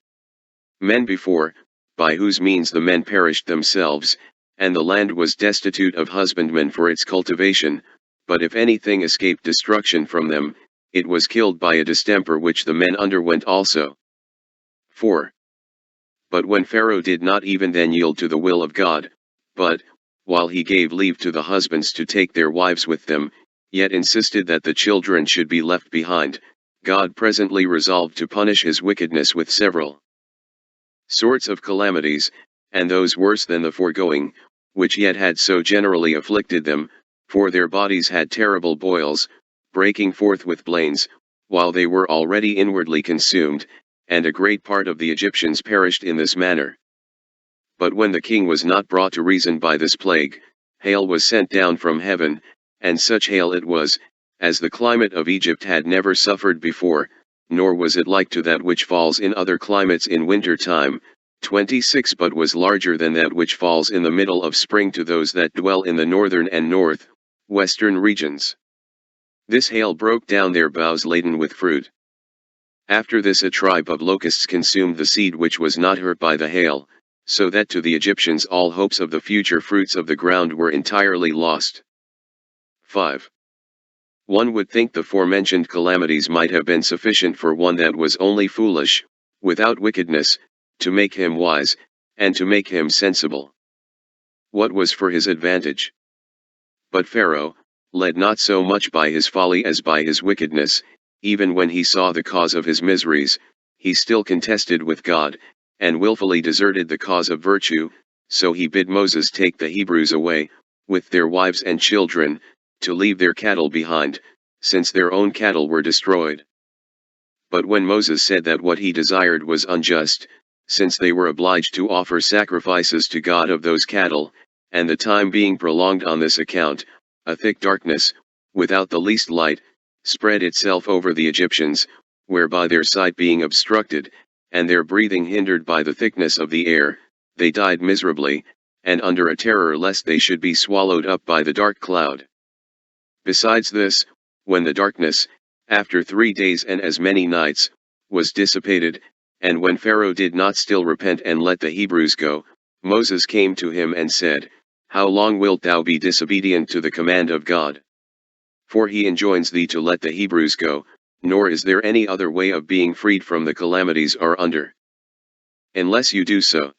men before, by whose means the men perished themselves, and the land was destitute of husbandmen for its cultivation, but if anything escaped destruction from them, it was killed by a distemper which the men underwent also. 4. But when Pharaoh did not even then yield to the will of God, but, while he gave leave to the husbands to take their wives with them, yet insisted that the children should be left behind, God presently resolved to punish his wickedness with several sorts of calamities, and those worse than the foregoing, which yet had so generally afflicted them, for their bodies had terrible boils, breaking forth with blains, while they were already inwardly consumed, and a great part of the Egyptians perished in this manner. But when the king was not brought to reason by this plague, hail was sent down from heaven, and such hail it was, as the climate of Egypt had never suffered before, nor was it like to that which falls in other climates in winter time. 26 But was larger than that which falls in the middle of spring to those that dwell in the northern and western regions. This hail broke down their boughs laden with fruit. After this a tribe of locusts consumed the seed which was not hurt by the hail, so that to the Egyptians all hopes of the future fruits of the ground were entirely lost. 5. One would think the forementioned calamities might have been sufficient for one that was only foolish, without wickedness, to make him wise, and to make him sensible. What was for his advantage? But Pharaoh, led not so much by his folly as by his wickedness, even when he saw the cause of his miseries, he still contested with God, and willfully deserted the cause of virtue, so he bid Moses take the Hebrews away, with their wives and children, to leave their cattle behind, since their own cattle were destroyed. But when Moses said that what he desired was unjust, since they were obliged to offer sacrifices to God of those cattle, and the time being prolonged on this account, a thick darkness, without the least light, spread itself over the Egyptians, whereby their sight being obstructed, and their breathing hindered by the thickness of the air, they died miserably, and under a terror lest they should be swallowed up by the dark cloud. Besides this, when the darkness, after 3 days and as many nights, was dissipated, and when Pharaoh did not still repent and let the Hebrews go, Moses came to him and said, How long wilt thou be disobedient to the command of God? For he enjoins thee to let the Hebrews go, nor is there any other way of being freed from the calamities are under, unless you do so.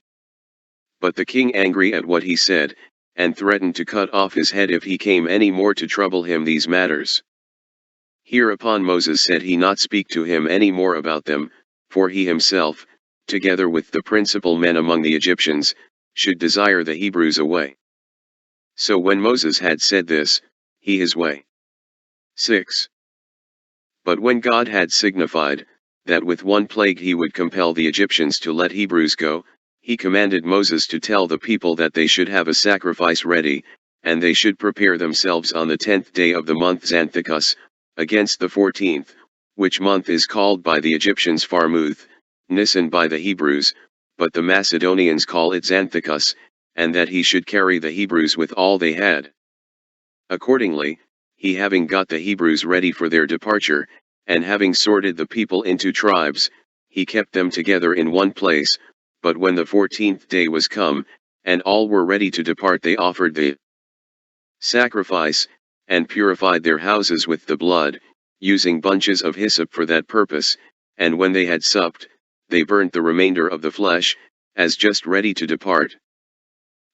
But the king, angry at what he said, and threatened to cut off his head if he came any more to trouble him these matters. Hereupon Moses said he not speak to him any more about them, for he himself, together with the principal men among the Egyptians, should desire the Hebrews away. So when Moses had said this, he his way. 6. But when God had signified, that with one plague he would compel the Egyptians to let Hebrews go, he commanded Moses to tell the people that they should have a sacrifice ready, and they should prepare themselves on the 10th day of the month Xanthicus, against the 14th, which month is called by the Egyptians Pharmuth, Nisan by the Hebrews, but the Macedonians call it Xanthicus, and that he should carry the Hebrews with all they had. Accordingly, he having got the Hebrews ready for their departure, and having sorted the people into tribes, he kept them together in one place, but when the 14th day was come, and all were ready to depart, they offered the sacrifice, and purified their houses with the blood, using bunches of hyssop for that purpose, and when they had supped, they burnt the remainder of the flesh, as just ready to depart.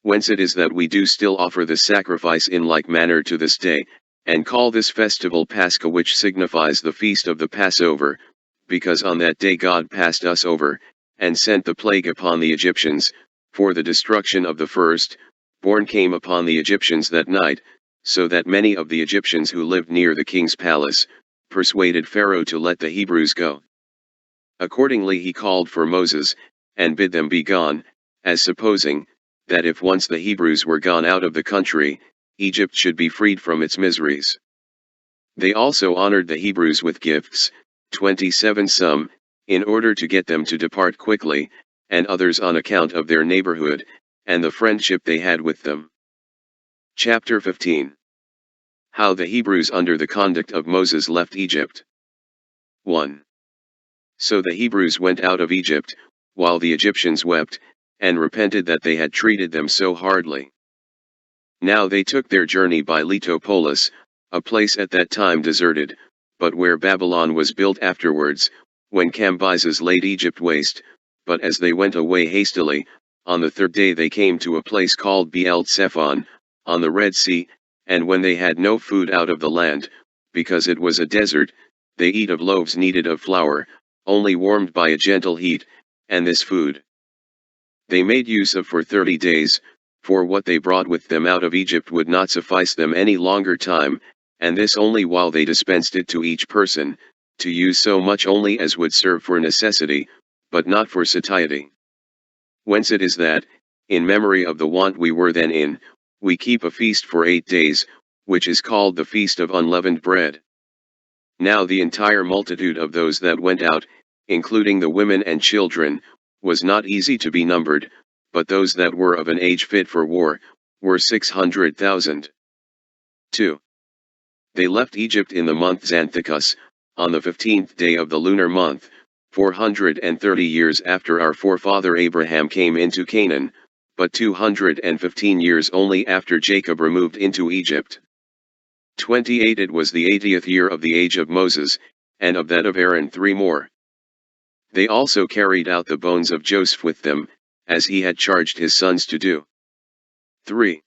Whence it is that we do still offer this sacrifice in like manner to this day, and call this festival Paschal, which signifies the feast of the Passover, because on that day God passed us over, and sent the plague upon the Egyptians, for the destruction of the first born came upon the Egyptians that night, so that many of the Egyptians who lived near the king's palace persuaded Pharaoh to let the Hebrews go. Accordingly he called for Moses, and bid them be gone, as supposing that if once the Hebrews were gone out of the country, Egypt should be freed from its miseries. They also honored the Hebrews with gifts, 27 some, in order to get them to depart quickly, and others on account of their neighborhood, and the friendship they had with them. Chapter 15. How the Hebrews under the conduct of Moses left Egypt. 1. So the Hebrews went out of Egypt, while the Egyptians wept, and repented that they had treated them so hardly. Now they took their journey by Letopolis, a place at that time deserted, but where Babylon was built afterwards, when Cambyses laid Egypt waste. But as they went away hastily, on the third day they came to a place called Baal-Zephon, on the Red Sea, and when they had no food out of the land, because it was a desert, they eat of loaves kneaded of flour, only warmed by a gentle heat, and this food they made use of for 30 days, for what they brought with them out of Egypt would not suffice them any longer time, and this only while they dispensed it to each person, to use so much only as would serve for necessity, but not for satiety. Whence it is that, in memory of the want we were then in, we keep a feast for 8 days, which is called the Feast of Unleavened Bread. Now the entire multitude of those that went out, including the women and children, was not easy to be numbered, but those that were of an age fit for war, were 600,000. 2. They left Egypt in the month Xanthicus, on the 15th day of the lunar month, 430 years after our forefather Abraham came into Canaan, but 215 years only after Jacob removed into Egypt. 28 It was the 80th year of the age of Moses, and of that of Aaron 3 more. They also carried out the bones of Joseph with them, as he had charged his sons to do. 3.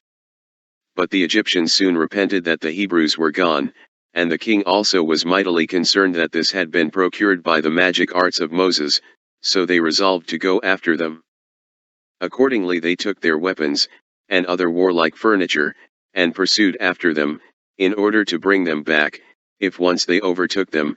But the Egyptians soon repented that the Hebrews were gone, and the king also was mightily concerned that this had been procured by the magic arts of Moses, so they resolved to go after them. Accordingly they took their weapons, and other warlike furniture, and pursued after them, in order to bring them back, if once they overtook them,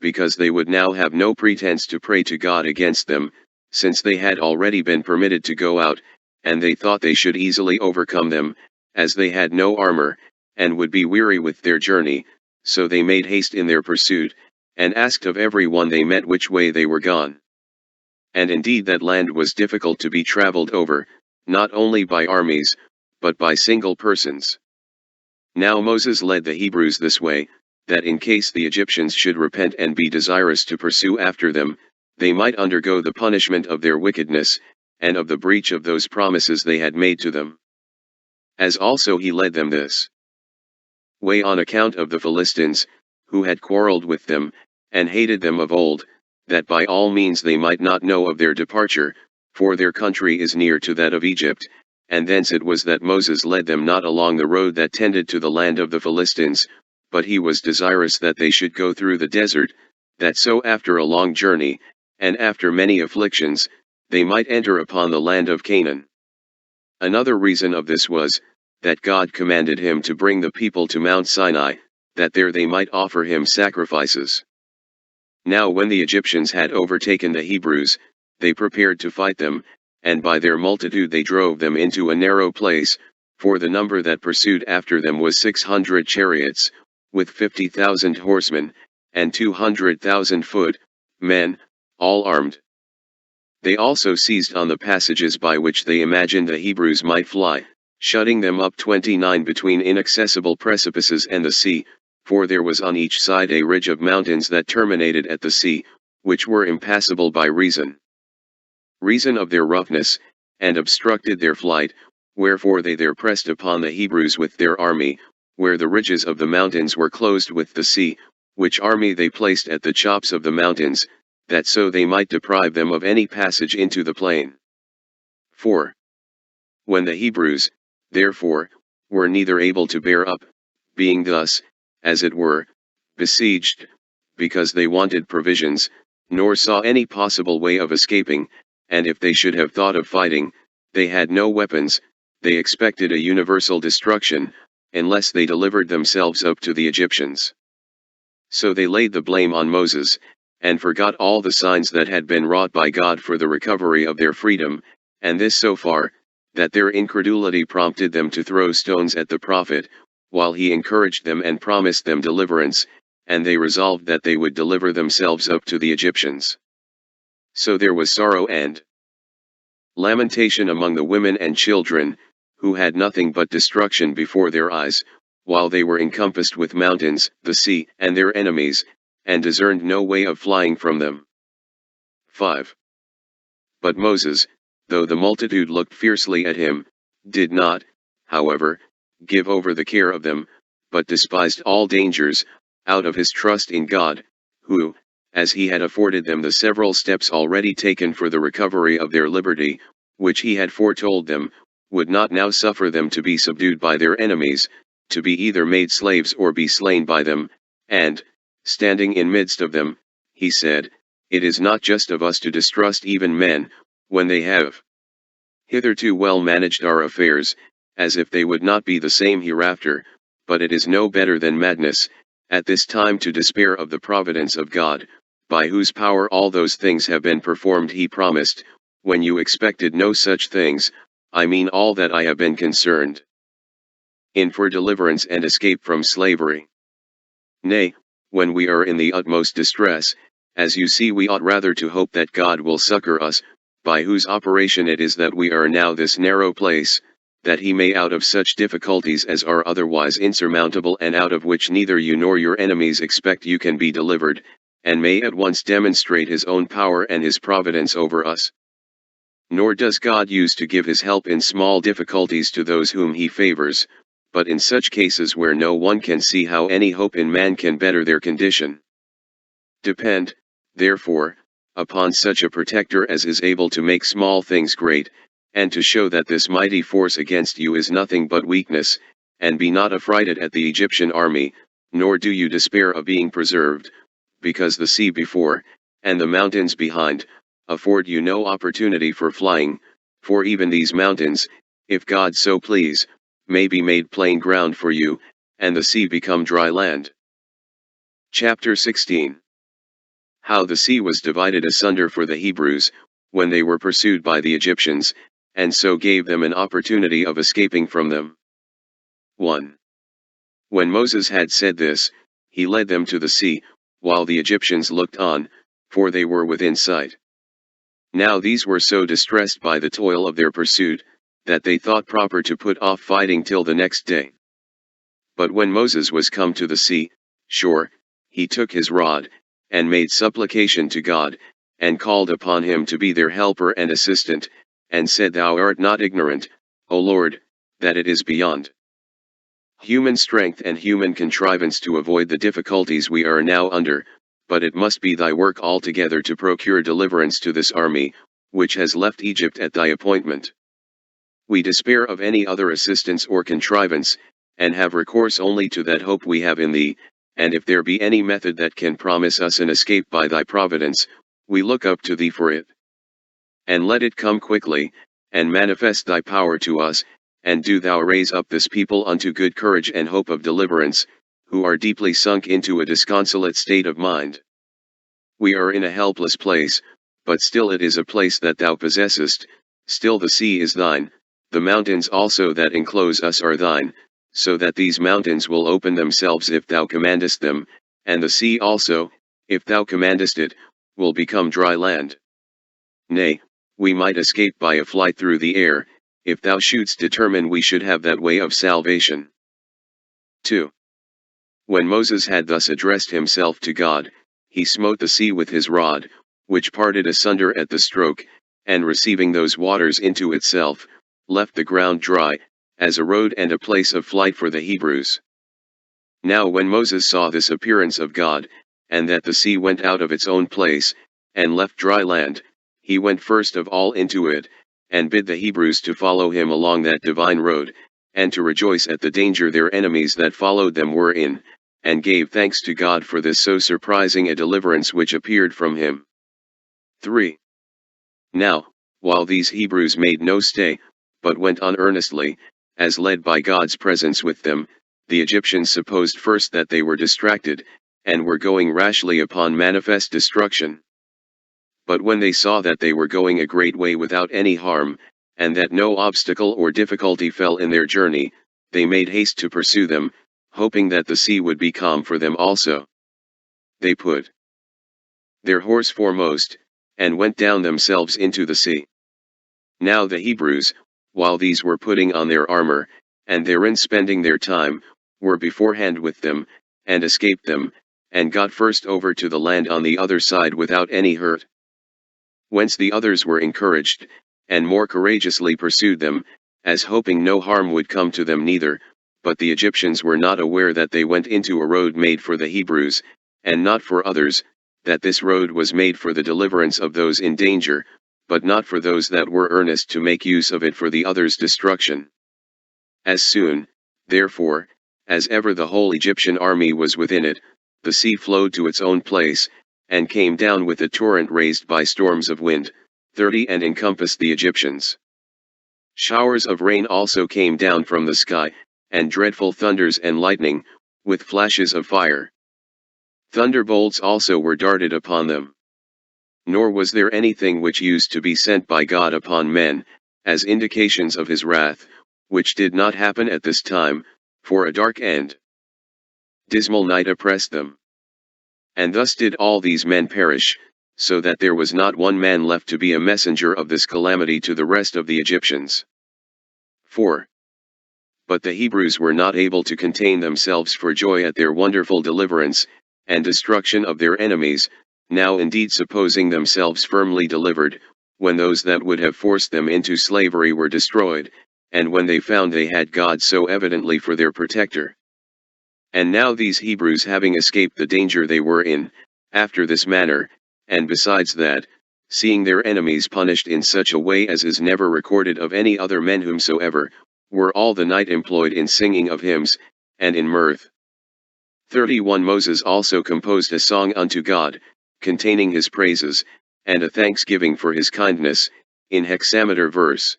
because they would now have no pretense to pray to God against them, since they had already been permitted to go out, and they thought they should easily overcome them, as they had no armor, and would be weary with their journey, so they made haste in their pursuit, and asked of every one they met which way they were gone. And indeed that land was difficult to be traveled over, not only by armies, but by single persons. Now Moses led the Hebrews this way, that in case the Egyptians should repent and be desirous to pursue after them, they might undergo the punishment of their wickedness, and of the breach of those promises they had made to them. As also he led them this way on account of the Philistines, who had quarreled with them, and hated them of old, that by all means they might not know of their departure, for their country is near to that of Egypt, and thence it was that Moses led them not along the road that tended to the land of the Philistines, but he was desirous that they should go through the desert, that so after a long journey, and after many afflictions, they might enter upon the land of Canaan. Another reason of this was, that God commanded him to bring the people to Mount Sinai, that there they might offer him sacrifices. Now when the Egyptians had overtaken the Hebrews, they prepared to fight them, and by their multitude they drove them into a narrow place, for the number that pursued after them was 600 chariots, with 50,000 horsemen, and 200,000 foot men, all armed. They also seized on the passages by which they imagined the Hebrews might fly, shutting them up 29 between inaccessible precipices and the sea, for there was on each side a ridge of mountains that terminated at the sea, which were impassable by reason of their roughness, and obstructed their flight, Wherefore they there pressed upon the Hebrews with their army, where the ridges of the mountains were closed with the sea, which army they placed at the chops of the mountains, that so they might deprive them of any passage into the plain. 4. When the Hebrews, therefore, were neither able to bear up, being thus, as it were, besieged, because they wanted provisions, nor saw any possible way of escaping, and if they should have thought of fighting, they had no weapons, they expected a universal destruction, unless they delivered themselves up to the Egyptians. So they laid the blame on Moses, and forgot all the signs that had been wrought by God for the recovery of their freedom, and this so far, that their incredulity prompted them to throw stones at the prophet, while he encouraged them and promised them deliverance, and they resolved that they would deliver themselves up to the Egyptians. So there was sorrow and lamentation among the women and children, who had nothing but destruction before their eyes, while they were encompassed with mountains, the sea, and their enemies, and discerned no way of flying from them. 5. But Moses, though the multitude looked fiercely at him, did not, however, give over the care of them, but despised all dangers, out of his trust in God, who, as he had afforded them the several steps already taken for the recovery of their liberty, which he had foretold them, would not now suffer them to be subdued by their enemies, to be either made slaves or be slain by them, and, standing in midst of them, he said, It is not just of us to distrust even men, when they have hitherto well managed our affairs, as if they would not be the same hereafter, but it is no better than madness, at this time to despair of the providence of God, by whose power all those things have been performed he promised, when you expected no such things, I mean all that I have been concerned in for deliverance and escape from slavery. Nay, when we are in the utmost distress, as you see we ought rather to hope that God will succor us, by whose operation it is that we are now this narrow place, that he may out of such difficulties as are otherwise insurmountable and out of which neither you nor your enemies expect you can be delivered, and may at once demonstrate his own power and his providence over us. Nor does God use to give his help in small difficulties to those whom he favors, but in such cases where no one can see how any hope in man can better their condition. Depend, therefore, upon such a protector as is able to make small things great, and to show that this mighty force against you is nothing but weakness, and be not affrighted at the Egyptian army, nor do you despair of being preserved, because the sea before, and the mountains behind, afford you no opportunity for flying, for even these mountains, if God so please, may be made plain ground for you, and the sea become dry land. Chapter 16. How the sea was divided asunder for the Hebrews, when they were pursued by the Egyptians, and so gave them an opportunity of escaping from them. 1. When Moses had said this, he led them to the sea, while the Egyptians looked on, for they were within sight. Now these were so distressed by the toil of their pursuit, that they thought proper to put off fighting till the next day. But when Moses was come to the sea shore, he took his rod, and made supplication to God, and called upon him to be their helper and assistant, and said, Thou art not ignorant, O Lord, that it is beyond human strength and human contrivance to avoid the difficulties we are now under, but it must be thy work altogether to procure deliverance to this army, which has left Egypt at thy appointment. We despair of any other assistance or contrivance, and have recourse only to that hope we have in thee, and if there be any method that can promise us an escape by thy providence, we look up to thee for it. And let it come quickly, and manifest thy power to us, and do thou raise up this people unto good courage and hope of deliverance, who are deeply sunk into a disconsolate state of mind. We are in a helpless place, but still it is a place that thou possessest, still the sea is thine, the mountains also that enclose us are thine, so that these mountains will open themselves if thou commandest them, and the sea also, if thou commandest it, will become dry land. Nay, we might escape by a flight through the air, if thou shouldst determine we should have that way of salvation. 2. When Moses had thus addressed himself to God, he smote the sea with his rod, which parted asunder at the stroke, and receiving those waters into itself, left the ground dry, as a road and a place of flight for the Hebrews. Now when Moses saw this appearance of God, and that the sea went out of its own place, and left dry land, he went first of all into it, and bid the Hebrews to follow him along that divine road, and to rejoice at the danger their enemies that followed them were in, and gave thanks to God for this so surprising a deliverance which appeared from him. 3. Now, while these Hebrews made no stay, but went on earnestly, as led by God's presence with them, the Egyptians supposed first that they were distracted, and were going rashly upon manifest destruction. But when they saw that they were going a great way without any harm, and that no obstacle or difficulty fell in their journey, they made haste to pursue them, hoping that the sea would be calm for them also. They put their horse foremost, and went down themselves into the sea. Now the Hebrews, while these were putting on their armor, and therein spending their time, were beforehand with them, and escaped them, and got first over to the land on the other side without any hurt. Whence the others were encouraged, and more courageously pursued them, as hoping no harm would come to them neither, but the Egyptians were not aware that they went into a road made for the Hebrews, and not for others, that this road was made for the deliverance of those in danger, but not for those that were earnest to make use of it for the others' destruction. As soon, therefore, as ever the whole Egyptian army was within it, the sea flowed to its own place, and came down with a torrent raised by storms of wind, 30 and encompassed the Egyptians. Showers of rain also came down from the sky, and dreadful thunders and lightning, with flashes of fire. Thunderbolts also were darted upon them. Nor was there anything which used to be sent by God upon men, as indications of his wrath, which did not happen at this time, for a dark and dismal night oppressed them. And thus did all these men perish, so that there was not one man left to be a messenger of this calamity to the rest of the Egyptians. 4. But the Hebrews were not able to contain themselves for joy at their wonderful deliverance, and destruction of their enemies, now indeed supposing themselves firmly delivered, when those that would have forced them into slavery were destroyed, and when they found they had God so evidently for their protector. And now these Hebrews having escaped the danger they were in, after this manner, and besides that, seeing their enemies punished in such a way as is never recorded of any other men whomsoever, were all the night employed in singing of hymns, and in mirth. 31 Moses also composed a song unto God, containing his praises, and a thanksgiving for his kindness, in hexameter verse.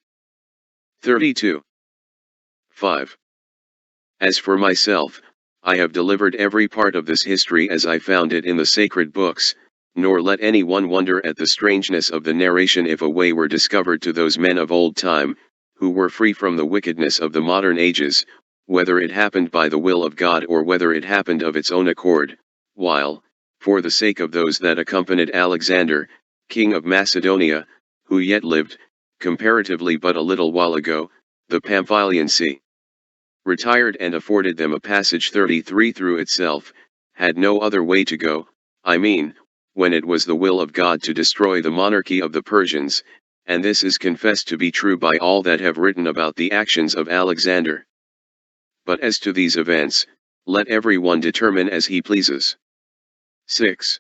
32. 5. As for myself, I have delivered every part of this history as I found it in the sacred books, nor let any one wonder at the strangeness of the narration if a way were discovered to those men of old time, who were free from the wickedness of the modern ages, whether it happened by the will of God or whether it happened of its own accord, while, for the sake of those that accompanied Alexander, king of Macedonia, who yet lived, comparatively but a little while ago, the Pamphylian Sea, retired and afforded them a passage 33 through itself, had no other way to go, I mean, when it was the will of God to destroy the monarchy of the Persians, and this is confessed to be true by all that have written about the actions of Alexander. But as to these events, let every one determine as he pleases. 6.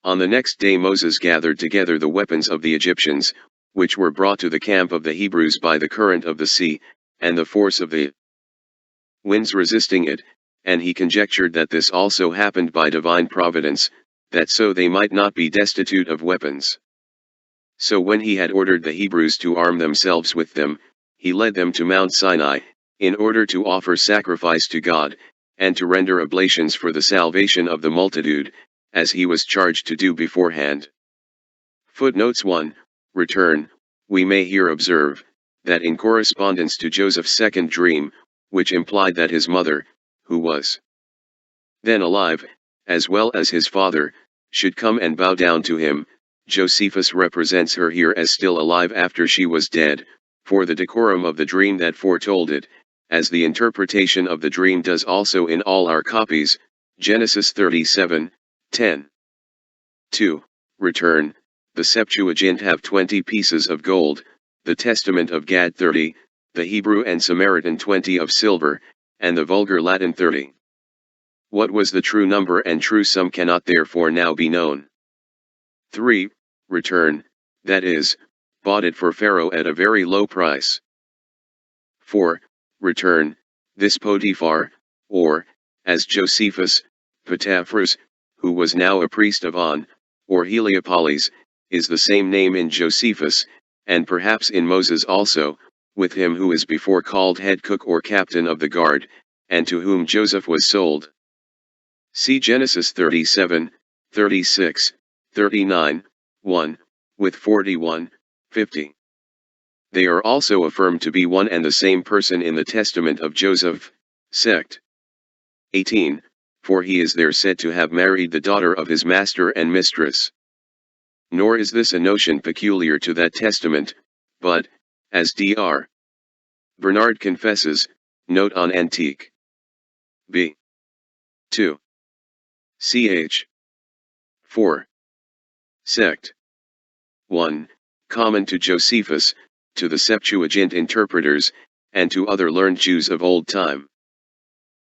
On the next day Moses gathered together the weapons of the Egyptians, which were brought to the camp of the Hebrews by the current of the sea, and the force of the winds resisting it, and he conjectured that this also happened by divine providence, that so they might not be destitute of weapons. So when he had ordered the Hebrews to arm themselves with them, he led them to Mount Sinai, in order to offer sacrifice to God, and to render oblations for the salvation of the multitude, as he was charged to do beforehand. Footnotes 1. Return, we may here observe, that in correspondence to Joseph's second dream, which implied that his mother, who was then alive, as well as his father, should come and bow down to him, Josephus represents her here as still alive after she was dead, for the decorum of the dream that foretold it, as the interpretation of the dream does also in all our copies, Genesis 37, 10. 2. Return, the Septuagint have 20 pieces of gold, the Testament of Gad 30, the Hebrew and Samaritan 20 of silver, and the vulgar Latin 30. What was the true number and true sum cannot therefore now be known. 3. Return, that is, bought it for Pharaoh at a very low price. 4. Return, this Potiphar, or, as Josephus, Patephras, who was now a priest of On, or Heliopolis, is the same name in Josephus, and perhaps in Moses also, with him who is before called head cook or captain of the guard, and to whom Joseph was sold. See Genesis 37, 36, 39, 1, with 41, 50. They are also affirmed to be one and the same person in the Testament of Joseph, sect. 18, for he is there said to have married the daughter of his master and mistress. Nor is this a notion peculiar to that testament, but, as Dr. Bernard confesses, note on Antique. B. 2. Ch. 4. Sect. 1, common to Josephus, to the Septuagint interpreters, and to other learned Jews of old time.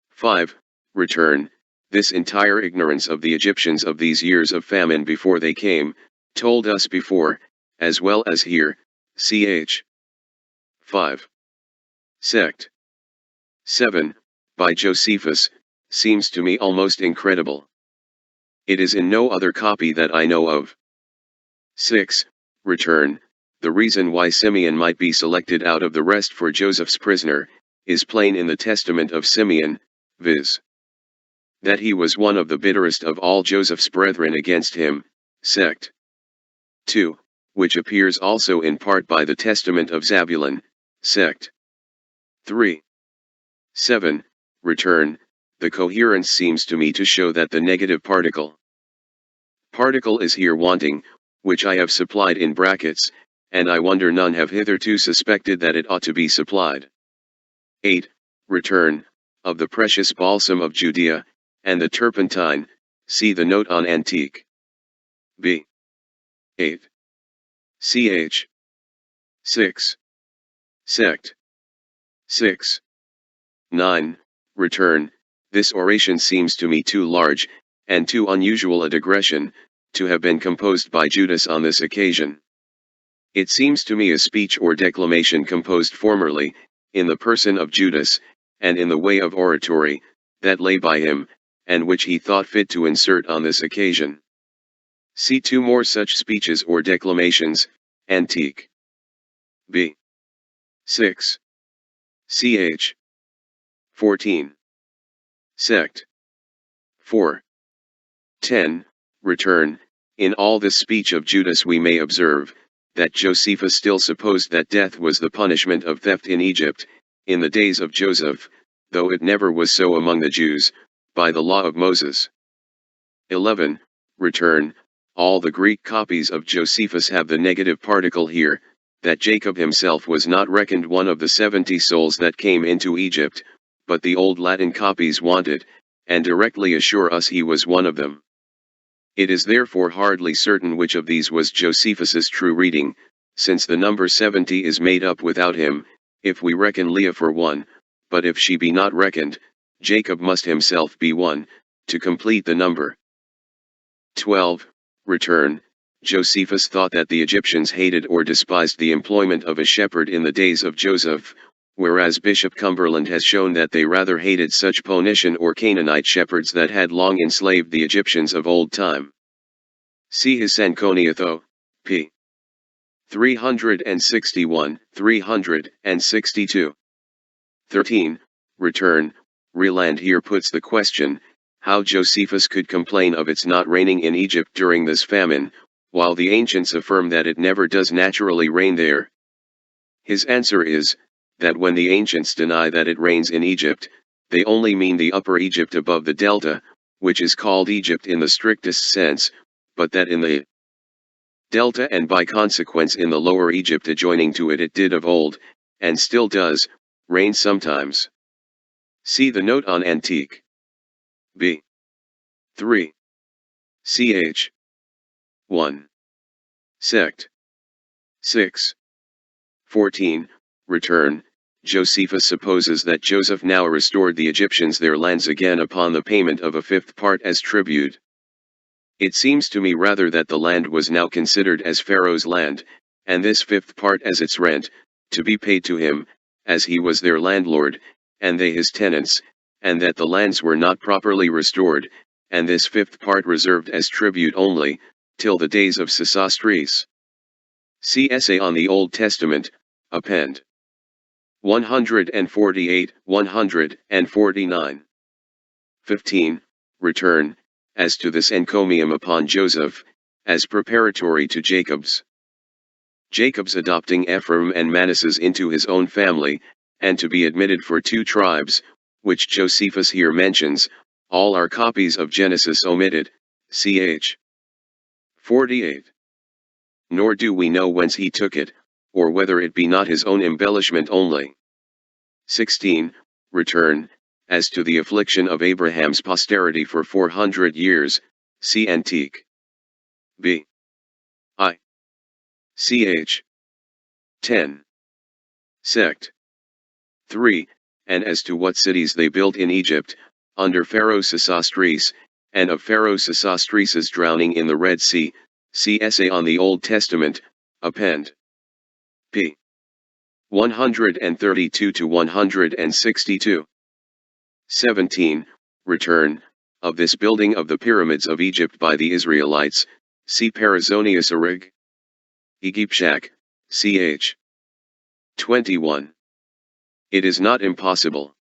5. Return, this entire ignorance of the Egyptians of these years of famine before they came, told us before, as well as here, ch. 5. Sect. 7, by Josephus, seems to me almost incredible. It is in no other copy that I know of. 6. Return, the reason why Simeon might be selected out of the rest for Joseph's prisoner, is plain in the testament of Simeon, viz. That he was one of the bitterest of all Joseph's brethren against him, sect. 2, which appears also in part by the testament of Zabulon, sect. 3. 7. Return, the coherence seems to me to show that the negative particle is here wanting, which I have supplied in brackets, and I wonder none have hitherto suspected that it ought to be supplied. 8. Return, of the precious balsam of Judea, and the turpentine, see the note on Antique. B. 8. Ch. 6. Sect. 6. 9. Return, this oration seems to me too large, and too unusual a digression, to have been composed by Judas on this occasion. It seems to me a speech or declamation composed formerly, in the person of Judas, and in the way of oratory, that lay by him, and which he thought fit to insert on this occasion. See 2 more such speeches or declamations, Antique. B. 6. Ch. 14. Sect. 4. 10. Return, in all this speech of Judas we may observe, that Josephus still supposed that death was the punishment of theft in Egypt, in the days of Joseph, though it never was so among the Jews, by the law of Moses. 11. Return, all the Greek copies of Josephus have the negative particle here, that Jacob himself was not reckoned one of the 70 souls that came into Egypt, but the old Latin copies wanted, and directly assure us he was one of them. It is therefore hardly certain which of these was Josephus's true reading, since the number 70 is made up without him, if we reckon Leah for one, but if she be not reckoned, Jacob must himself be one, to complete the number. 12. Return, Josephus thought that the Egyptians hated or despised the employment of a shepherd in the days of Joseph, whereas Bishop Cumberland has shown that they rather hated such Phoenician or Canaanite shepherds that had long enslaved the Egyptians of old time. See his Sanconiatho, p. 361, 362. 13. Return, Reland here puts the question, how Josephus could complain of its not raining in Egypt during this famine, while the ancients affirm that it never does naturally rain there. His answer is, that when the ancients deny that it rains in Egypt, they only mean the upper Egypt above the delta, which is called Egypt in the strictest sense, but that in the delta and by consequence in the lower Egypt adjoining to it did of old, and still does, rain sometimes. See the note on Antique. B. 3. Ch. 1. Sect. 6. 14. Return. Josephus supposes that Joseph now restored the Egyptians their lands again upon the payment of a fifth part as tribute. It seems to me rather that the land was now considered as Pharaoh's land, and this fifth part as its rent, to be paid to him, as he was their landlord, and they his tenants, and that the lands were not properly restored, and this fifth part reserved as tribute only, till the days of Sesostris. See Essay on the Old Testament, Append. 148, 149. 15. Return, as to this encomium upon Joseph, as preparatory to Jacob's adopting Ephraim and Manasseh into his own family, and to be admitted for 2 tribes, which Josephus here mentions, all are copies of Genesis omitted, ch. 48. Nor do we know whence he took it, or whether it be not his own embellishment only. 16. Return, as to the affliction of Abraham's posterity for 400 years, see Antiquity. B. I. Ch. 10. Sect. 3. And as to what cities they built in Egypt, under Pharaoh Sesostris, and of Pharaoh Sesostris's drowning in the Red Sea, see Essay on the Old Testament, Append. p. 132 to 162. 17. Return, of this building of the pyramids of Egypt by the Israelites, see Parazonius Arig. Egyptiac, ch. 21. It is not impossible.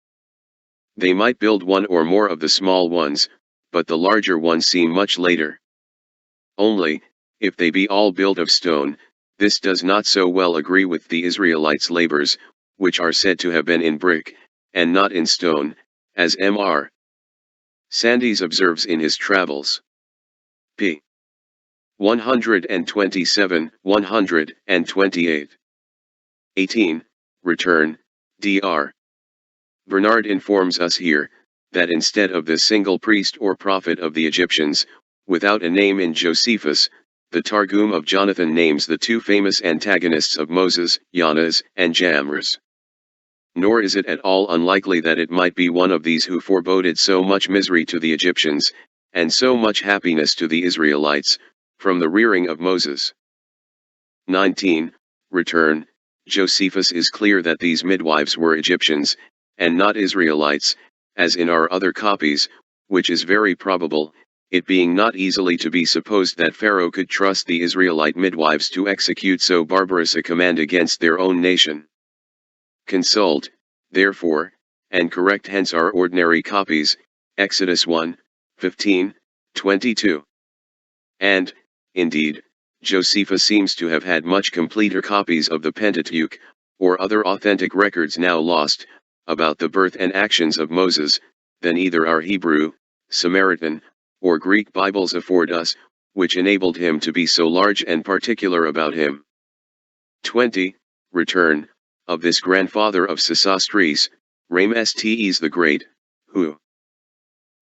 They might build one or more of the small ones, but the larger ones seem much later. Only, if they be all built of stone, this does not so well agree with the Israelites' labors, which are said to have been in brick, and not in stone, as Mr. Sandys observes in his Travels. p. 127, 128. 18. Return, Dr. Bernard informs us here, that instead of the single priest or prophet of the Egyptians, without a name in Josephus, the Targum of Jonathan names the 2 famous antagonists of Moses, Yanez and Jambres. Nor is it at all unlikely that it might be one of these who foreboded so much misery to the Egyptians, and so much happiness to the Israelites, from the rearing of Moses. 19. Return, Josephus is clear that these midwives were Egyptians, and not Israelites, as in our other copies, which is very probable, it being not easily to be supposed that Pharaoh could trust the Israelite midwives to execute so barbarous a command against their own nation. Consult, therefore, and correct hence our ordinary copies, Exodus 1, 15, 22. And, indeed, Josephus seems to have had much completer copies of the Pentateuch, or other authentic records now lost, about the birth and actions of Moses, than either our Hebrew, Samaritan, or Greek Bibles afford us, which enabled him to be so large and particular about him. 20. Return, of this grandfather of Sesostris, Ramesses the Great, who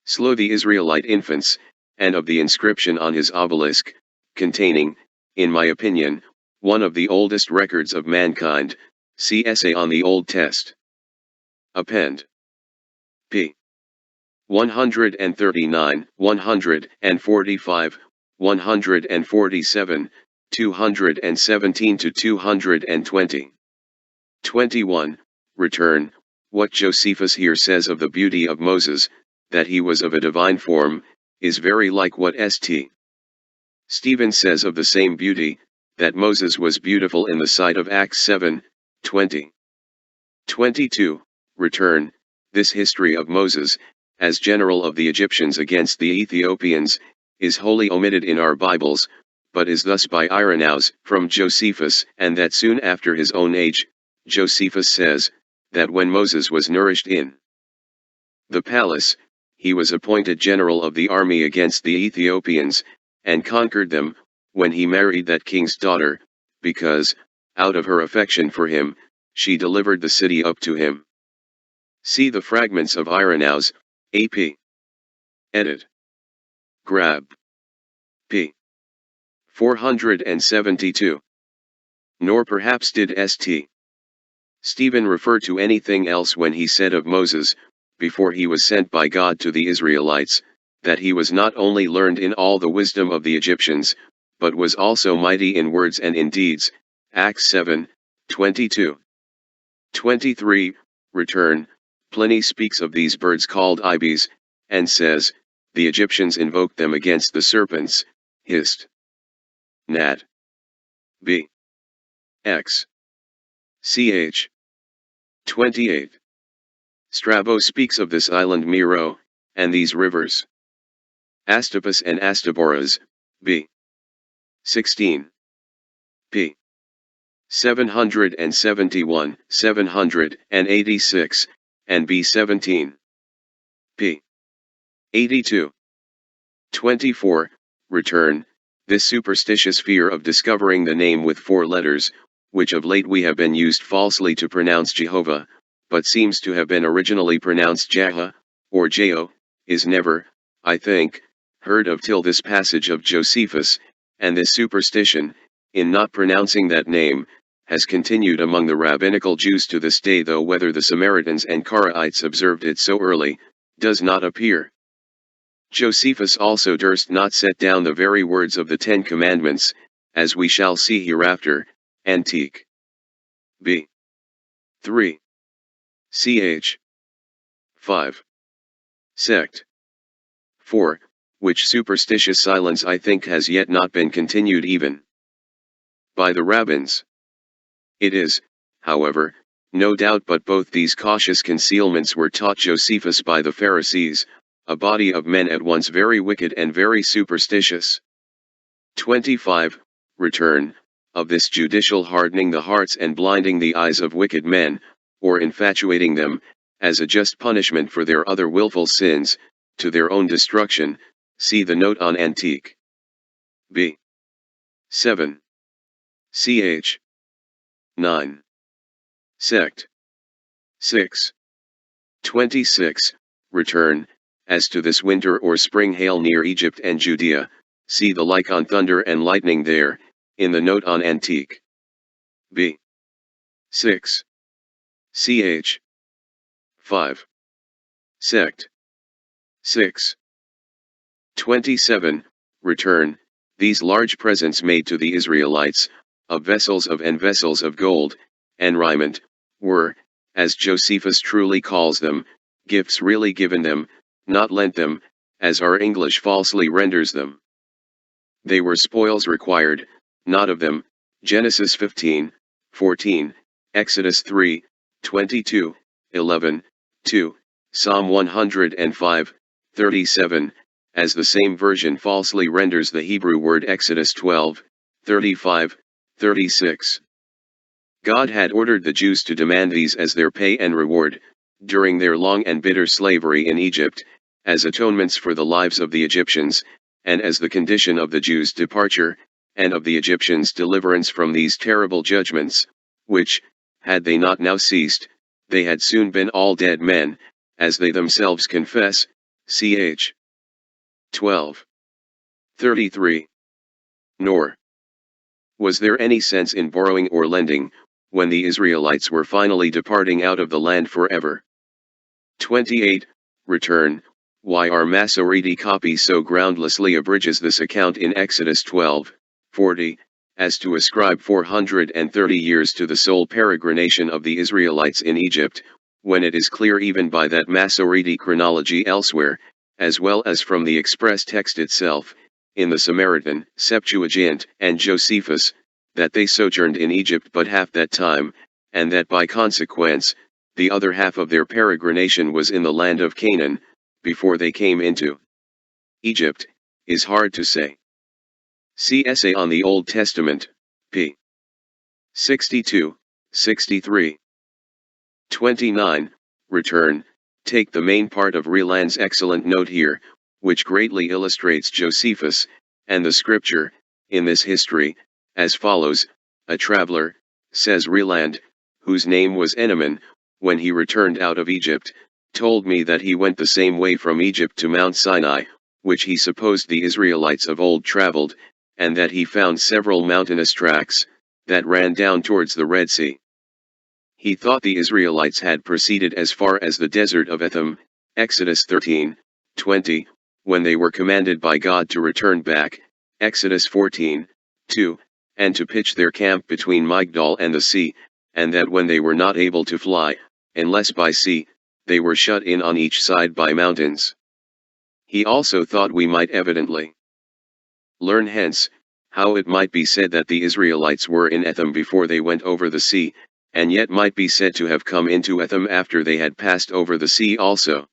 slew the Israelite infants, and of the inscription on his obelisk, containing, in my opinion, one of the oldest records of mankind, see Essay on the Old Test. Append. p. 139, 145, 147, 217 to 220. 21. Return, what Josephus here says of the beauty of Moses, that he was of a divine form, is very like what St. Stephen says of the same beauty, that Moses was beautiful in the sight of Acts 7, 20. 22. Return, this history of Moses, as general of the Egyptians against the Ethiopians, is wholly omitted in our Bibles, but is thus by Irenaeus, from Josephus, and that soon after his own age, Josephus says, that when Moses was nourished in the palace, he was appointed general of the army against the Ethiopians, and conquered them, when he married that king's daughter, because, out of her affection for him, she delivered the city up to him. See the fragments of Irenaeus, A.P. Edit. Grab. p. 472. Nor perhaps did St. Stephen referred to anything else when he said of Moses, before he was sent by God to the Israelites, that he was not only learned in all the wisdom of the Egyptians, but was also mighty in words and in deeds. Acts 7, 22. 23. Return. Pliny speaks of these birds called ibis, and says, the Egyptians invoked them against the serpents, hist. Nat. B. X. Ch. 28. Strabo speaks of this island Miro, and these rivers. Astapus and Astaboras, b. 16. p. 771, 786, and b. 17. p. 82. 24. Return. This superstitious fear of discovering the name with 4 letters, which of late we have been used falsely to pronounce Jehovah, but seems to have been originally pronounced Jah, or Jeho, is never, I think, heard of till this passage of Josephus, and this superstition, in not pronouncing that name, has continued among the rabbinical Jews to this day, though whether the Samaritans and Karaites observed it so early, does not appear. Josephus also durst not set down the very words of the 10 Commandments, as we shall see hereafter. Antique. b. 3. Ch. 5. Sect. 4, which superstitious silence I think has yet not been continued even by the rabbins. It is, however, no doubt but both these cautious concealments were taught Josephus by the Pharisees, a body of men at once very wicked and very superstitious. 25. Return. Of this judicial hardening the hearts and blinding the eyes of wicked men, or infatuating them, as a just punishment for their other willful sins, to their own destruction, see the note on Antique. b. 7. Ch. 9. Sect. 6. 26. Return. As to this winter or spring hail near Egypt and Judea, see the like on thunder and lightning there, in the note on Antique. b. 6. Ch. 5. Sect. 6. 27. Return. These large presents made to the Israelites, of vessels of and vessels of gold, and raiment, were, as Josephus truly calls them, gifts really given them, not lent them, as our English falsely renders them. They were spoils required, not of them. Genesis 15, 14, Exodus 3, 22, 11, 2, Psalm 105, 37, as the same version falsely renders the Hebrew word Exodus 12, 35, 36. God had ordered the Jews to demand these as their pay and reward, during their long and bitter slavery in Egypt, as atonements for the lives of the Egyptians, and as the condition of the Jews' departure, and of the Egyptians' deliverance from these terrible judgments, which, had they not now ceased, they had soon been all dead men, as they themselves confess. Ch. 12. 33. Nor was there any sense in borrowing or lending, when the Israelites were finally departing out of the land forever. 28. Return. Why our Masoretic copy so groundlessly abridges this account in Exodus 12, 40, as to ascribe 430 years to the sole peregrination of the Israelites in Egypt, when it is clear even by that Masoretic chronology elsewhere, as well as from the express text itself, in the Samaritan, Septuagint, and Josephus, that they sojourned in Egypt but half that time, and that by consequence, the other half of their peregrination was in the land of Canaan, before they came into Egypt, is hard to say. See Essay on the Old Testament, p. 62, 63. 29. Return. Take the main part of Reland's excellent note here, which greatly illustrates Josephus, and the scripture, in this history, as follows: a traveler, says Reland, whose name was Enaman, when he returned out of Egypt, told me that he went the same way from Egypt to Mount Sinai, which he supposed the Israelites of old traveled, and that he found several mountainous tracts, that ran down towards the Red Sea. He thought the Israelites had proceeded as far as the desert of Etham, Exodus 13:20, when they were commanded by God to return back, Exodus 14:2, and to pitch their camp between Migdol and the sea, and that when they were not able to fly, unless by sea, they were shut in on each side by mountains. He also thought we might evidently learn hence, how it might be said that the Israelites were in Etham before they went over the sea, and yet might be said to have come into Etham after they had passed over the sea also.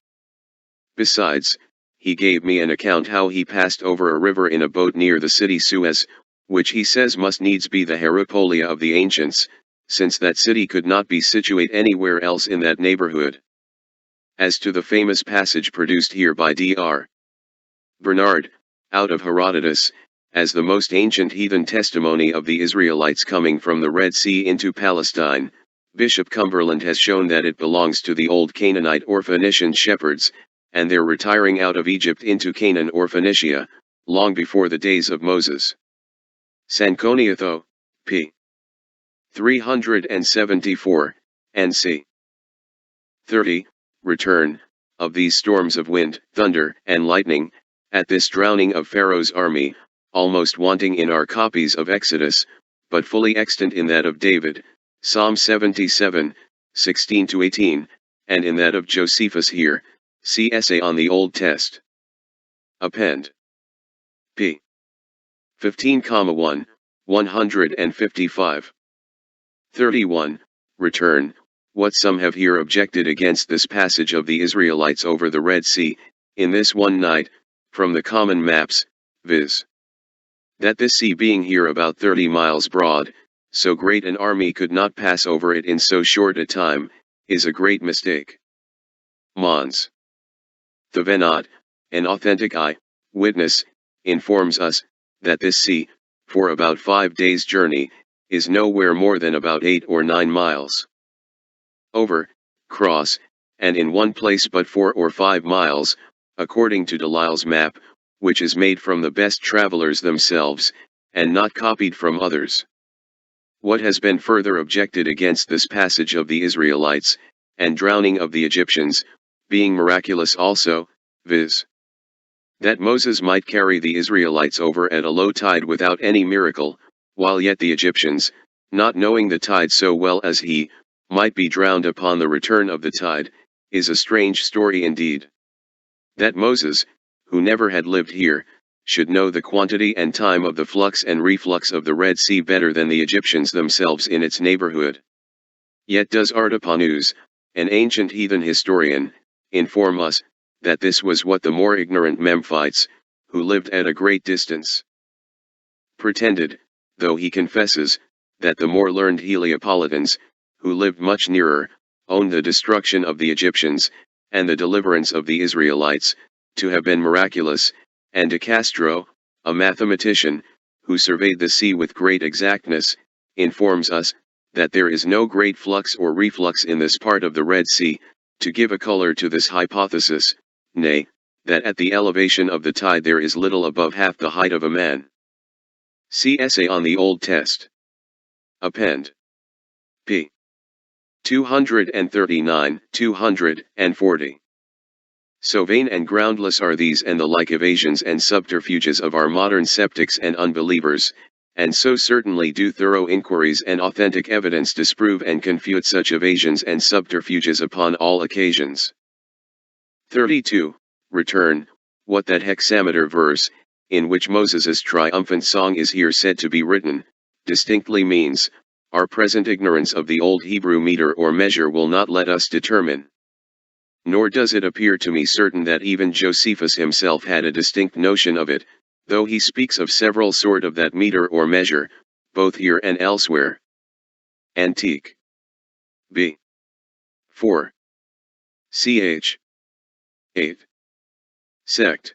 Besides, he gave me an account how he passed over a river in a boat near the city Suez, which he says must needs be the Herapolia of the ancients, since that city could not be situate anywhere else in that neighborhood. As to the famous passage produced here by Dr. Bernard, out of Herodotus, as the most ancient heathen testimony of the Israelites coming from the Red Sea into Palestine, Bishop Cumberland has shown that it belongs to the old Canaanite or Phoenician shepherds, and their retiring out of Egypt into Canaan or Phoenicia, long before the days of Moses. Sanconiatho, p. 374, NC 30, return, of these storms of wind, thunder, and lightning, at this drowning of Pharaoh's army, almost wanting in our copies of Exodus, but fully extant in that of David, Psalm 77, 16-18, and in that of Josephus here, see Essay on the Old Test. Append. p. 15,1, 155. 31, return, what some have here objected against this passage of the Israelites over the Red Sea, in this one night, from the common maps, viz. That this sea being here about 30 miles broad, so great an army could not pass over it in so short a time, is a great mistake. Mons. Thevenot, an authentic eye-witness, informs us, that this sea, for about 5 days' journey, is nowhere more than about 8 or 9 miles. Over, cross, and in one place but 4 or 5 miles, according to Delisle's map, which is made from the best travelers themselves, and not copied from others. What has been further objected against this passage of the Israelites, and drowning of the Egyptians, being miraculous also, viz. That Moses might carry the Israelites over at a low tide without any miracle, while yet the Egyptians, not knowing the tide so well as he, might be drowned upon the return of the tide, is a strange story indeed. That Moses, who never had lived here, should know the quantity and time of the flux and reflux of the Red Sea better than the Egyptians themselves in its neighborhood. Yet does Artapanus, an ancient heathen historian, inform us, that this was what the more ignorant Memphites, who lived at a great distance, pretended, though he confesses, that the more learned Heliopolitans, who lived much nearer, owned the destruction of the Egyptians, and the deliverance of the Israelites, to have been miraculous, and De Castro, a mathematician, who surveyed the sea with great exactness, informs us, that there is no great flux or reflux in this part of the Red Sea, to give a color to this hypothesis, nay, that at the elevation of the tide there is little above half the height of a man. See Essay on the Old Test. Append. p. 239, 240. So vain and groundless are these and the like evasions and subterfuges of our modern sceptics and unbelievers, and so certainly do thorough inquiries and authentic evidence disprove and confute such evasions and subterfuges upon all occasions. 32. Return, what that hexameter verse, in which Moses's triumphant song is here said to be written, distinctly means, our present ignorance of the old Hebrew meter or measure will not let us determine. Nor does it appear to me certain that even Josephus himself had a distinct notion of it, though he speaks of several sort of that meter or measure, both here and elsewhere. Antique. B. 4. Ch. 8. Sect.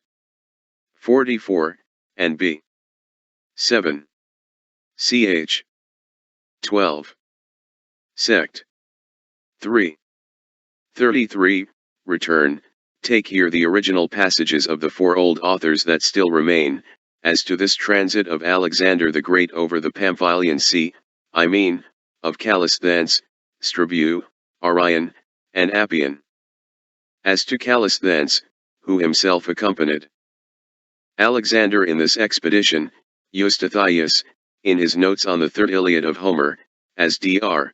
44, and B. 7. Ch. 12. Sect. 3. 33, return, take here the original passages of the 4 old authors that still remain, as to this transit of Alexander the Great over the Pamphylian Sea, I mean, of Callis thence, Strabeu, Orion, and Appian. As to Callisthence, who himself accompanied Alexander in this expedition, Josephus, in his notes on the Third Iliad of Homer, as Dr.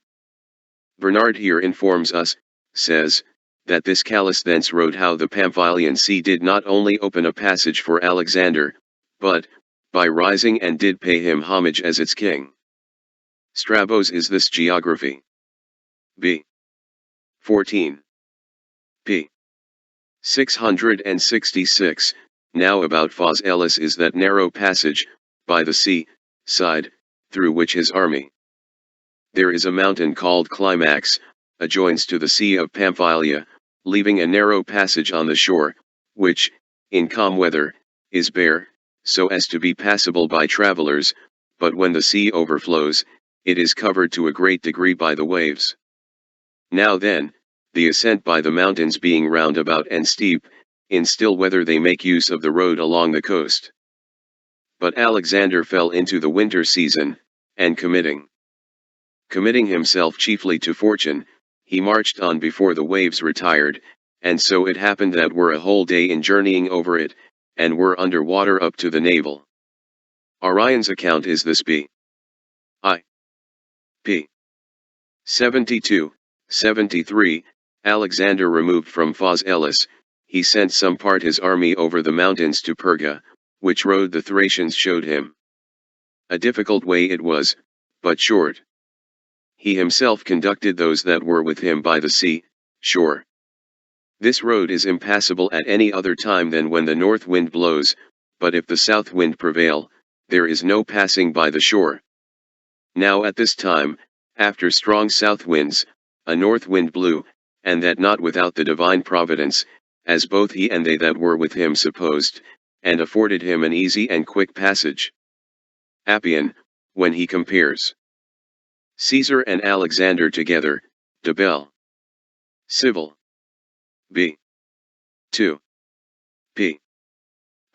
Bernard here informs us, says, that this Callisthence wrote how the Pamphylian Sea did not only open a passage for Alexander, but, by rising and did pay him homage as its king. Strabos is this geography. B. 14. p. 666, now about Phos Elis is that narrow passage, by the sea side, through which his army. There is a mountain called Climax, adjoins to the Sea of Pamphylia, leaving a narrow passage on the shore, which, in calm weather, is bare, so as to be passable by travelers, but when the sea overflows, it is covered to a great degree by the waves. Now then, the ascent by the mountains being roundabout and steep, in still weather they make use of the road along the coast. But Alexander fell into the winter season, and committing himself chiefly to fortune, he marched on before the waves retired, and so it happened that were a whole day in journeying over it, and were under water up to the navel. Orion's account is this b. I. p. 72, 73, Alexander removed from Phos Elis, he sent some part his army over the mountains to Perga, which road the Thracians showed him. A difficult way it was, but short. He himself conducted those that were with him by the sea shore. This road is impassable at any other time than when the north wind blows, but if the south wind prevail, there is no passing by the shore. Now at this time, after strong south winds, a north wind blew, and that not without the divine providence, as both he and they that were with him supposed, and afforded him an easy and quick passage. Appian, when he compares Caesar and Alexander together, de Bell. Civil. B. 2. p.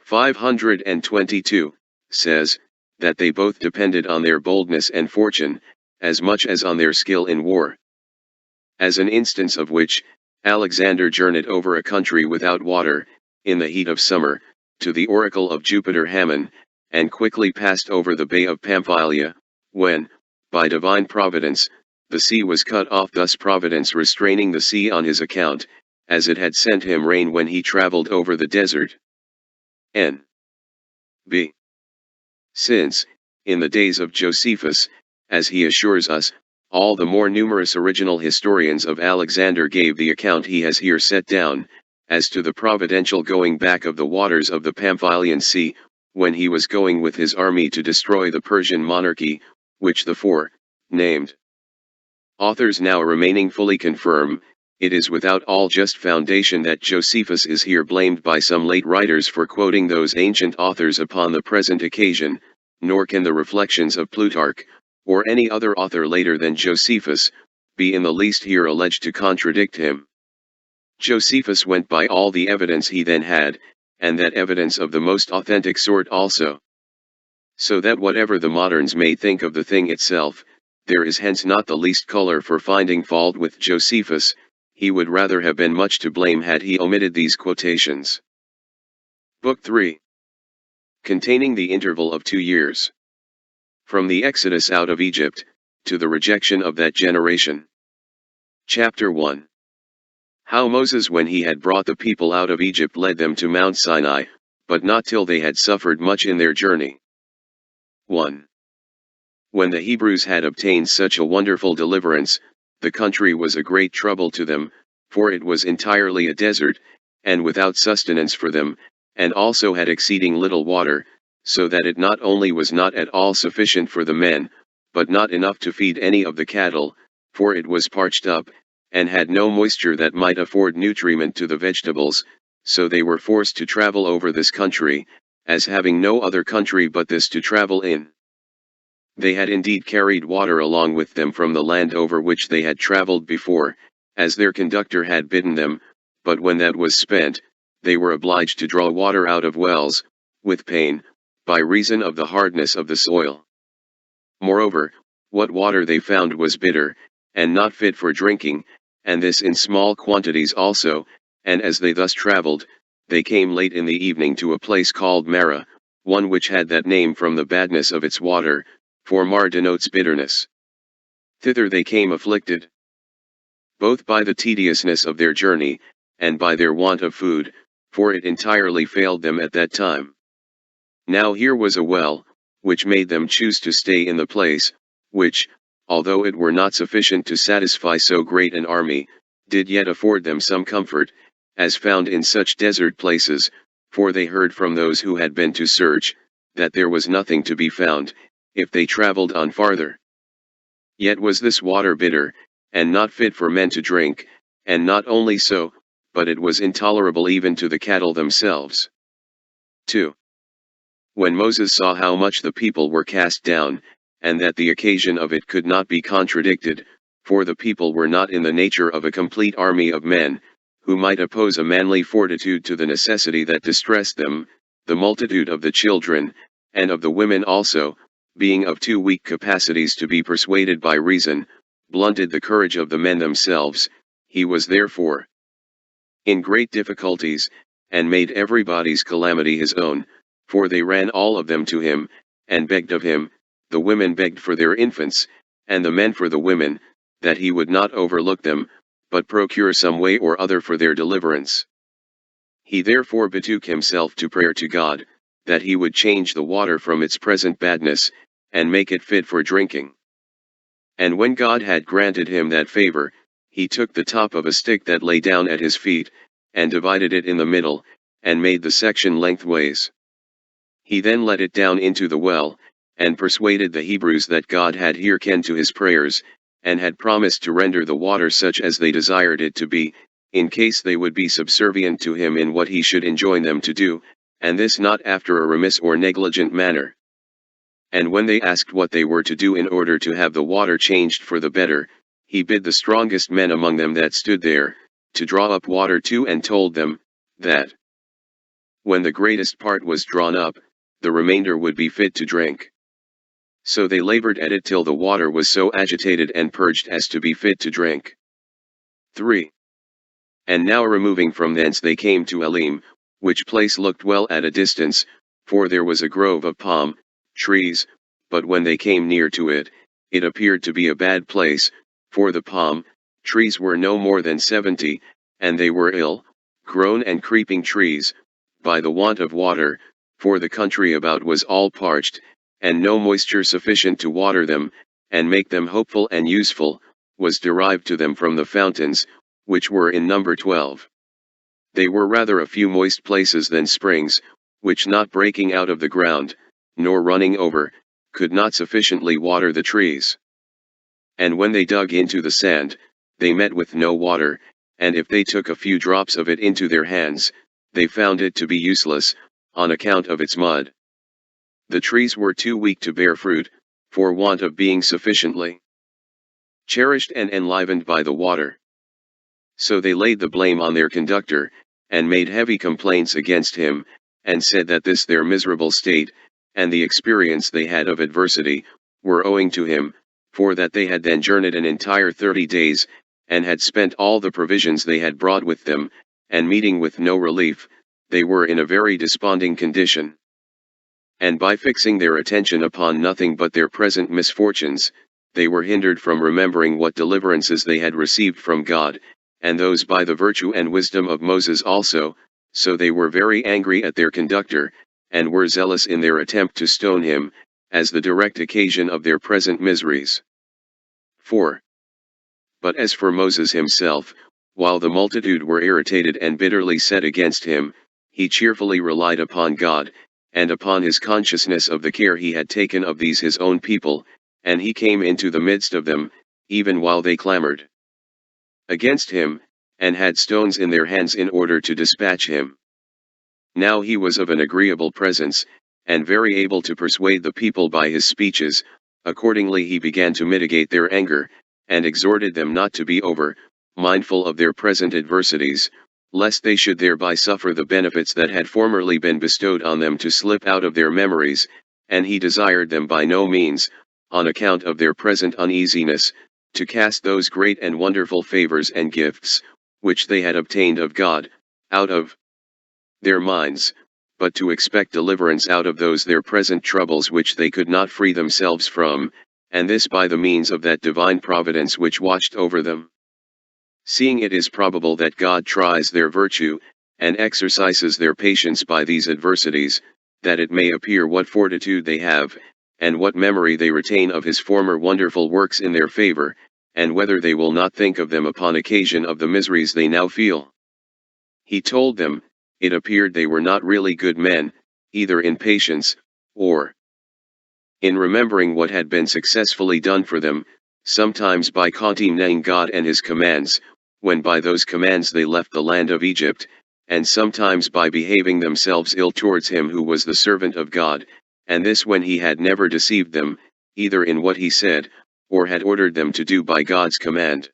522, says, that they both depended on their boldness and fortune, as much as on their skill in war. As an instance of which, Alexander journeyed over a country without water, in the heat of summer, to the oracle of Jupiter Hammon, and quickly passed over the Bay of Pamphylia, when, by divine providence, the sea was cut off, thus providence restraining the sea on his account, as it had sent him rain when he traveled over the desert. N. B. Since, in the days of Josephus, as he assures us, all the more numerous original historians of Alexander gave the account he has here set down, as to the providential going back of the waters of the Pamphylian Sea, when he was going with his army to destroy the Persian monarchy, which the named authors now remaining fully confirm, it is without all just foundation that Josephus is here blamed by some late writers for quoting those ancient authors upon the present occasion, nor can the reflections of Plutarch, or any other author later than Josephus, be in the least here alleged to contradict him. Josephus went by all the evidence he then had, and that evidence of the most authentic sort also. So that whatever the moderns may think of the thing itself, there is hence not the least color for finding fault with Josephus. He would rather have been much to blame had he omitted these quotations. Book 3. Containing the interval of 2 years. From the Exodus out of Egypt, to the rejection of that generation. Chapter 1. How Moses, when he had brought the people out of Egypt, led them to Mount Sinai, but not till they had suffered much in their journey. 1. When the Hebrews had obtained such a wonderful deliverance, the country was a great trouble to them, for it was entirely a desert, and without sustenance for them, and also had exceeding little water, so that it not only was not at all sufficient for the men, but not enough to feed any of the cattle, for it was parched up, and had no moisture that might afford nutriment to the vegetables, so they were forced to travel over this country, as having no other country but this to travel in. They had indeed carried water along with them from the land over which they had traveled before, as their conductor had bidden them, but when that was spent, they were obliged to draw water out of wells, with pain, by reason of the hardness of the soil. Moreover, what water they found was bitter, and not fit for drinking, and this in small quantities also, and as they thus traveled, they came late in the evening to a place called Marah, one which had that name from the badness of its water, for Mar denotes bitterness. Thither they came afflicted, both by the tediousness of their journey, and by their want of food, for it entirely failed them at that time. Now here was a well, which made them choose to stay in the place, which, although it were not sufficient to satisfy so great an army, did yet afford them some comfort, as found in such desert places, for they heard from those who had been to search, that there was nothing to be found, if they travelled on farther. Yet was this water bitter, and not fit for men to drink, and not only so, but it was intolerable even to the cattle themselves. 2. When Moses saw how much the people were cast down, and that the occasion of it could not be contradicted, for the people were not in the nature of a complete army of men, who might oppose a manly fortitude to the necessity that distressed them, the multitude of the children, and of the women also, being of too weak capacities to be persuaded by reason, blunted the courage of the men themselves, he was therefore in great difficulties, and made everybody's calamity his own, for they ran all of them to him, and begged of him, the women begged for their infants, and the men for the women, that he would not overlook them, but procure some way or other for their deliverance. He therefore betook himself to prayer to God, that he would change the water from its present badness, and make it fit for drinking. And when God had granted him that favor, he took the top of a stick that lay down at his feet, and divided it in the middle, and made the section lengthways. He then let it down into the well, and persuaded the Hebrews that God had hearkened to his prayers, and had promised to render the water such as they desired it to be, in case they would be subservient to him in what he should enjoin them to do, and this not after a remiss or negligent manner. And when they asked what they were to do in order to have the water changed for the better, he bid the strongest men among them that stood there, to draw up water too, and told them, that when the greatest part was drawn up, the remainder would be fit to drink. So they labored at it till the water was so agitated and purged as to be fit to drink. 3. And now removing from thence they came to Elim, which place looked well at a distance, for there was a grove of palm trees, but when they came near to it, it appeared to be a bad place, for the palm trees were no more than 70, and they were ill grown and creeping trees, by the want of water, for the country about was all parched, and no moisture sufficient to water them, and make them hopeful and useful, was derived to them from the fountains, which were in number 12. They were rather a few moist places than springs, which not breaking out of the ground, nor running over, could not sufficiently water the trees. And when they dug into the sand, they met with no water, and if they took a few drops of it into their hands, they found it to be useless, on account of its mud. The trees were too weak to bear fruit, for want of being sufficiently cherished and enlivened by the water. So they laid the blame on their conductor, and made heavy complaints against him, and said that this their miserable state, and the experience they had of adversity, were owing to him, for that they had then journeyed an entire 30 days, and had spent all the provisions they had brought with them, and meeting with no relief, they were in a very desponding condition. And by fixing their attention upon nothing but their present misfortunes, they were hindered from remembering what deliverances they had received from God, and those by the virtue and wisdom of Moses also, so they were very angry at their conductor, and were zealous in their attempt to stone him, as the direct occasion of their present miseries. 4. But as for Moses himself, while the multitude were irritated and bitterly set against him, he cheerfully relied upon God, and upon his consciousness of the care he had taken of these his own people, and he came into the midst of them, even while they clamored against him, and had stones in their hands in order to dispatch him. Now he was of an agreeable presence, and very able to persuade the people by his speeches. Accordingly he began to mitigate their anger, and exhorted them not to be mindful of their present adversities, lest they should thereby suffer the benefits that had formerly been bestowed on them to slip out of their memories, and he desired them by no means, on account of their present uneasiness, to cast those great and wonderful favors and gifts, which they had obtained of God, out of their minds, but to expect deliverance out of those their present troubles which they could not free themselves from, and this by the means of that divine providence which watched over them. Seeing it is probable that God tries their virtue, and exercises their patience by these adversities, that it may appear what fortitude they have, and what memory they retain of his former wonderful works in their favor, and whether they will not think of them upon occasion of the miseries they now feel. He told them, it appeared they were not really good men, either in patience, or in remembering what had been successfully done for them, sometimes by contemning God and his commands, when by those commands they left the land of Egypt, and sometimes by behaving themselves ill towards him who was the servant of God, and this when he had never deceived them, either in what he said, or had ordered them to do by God's command.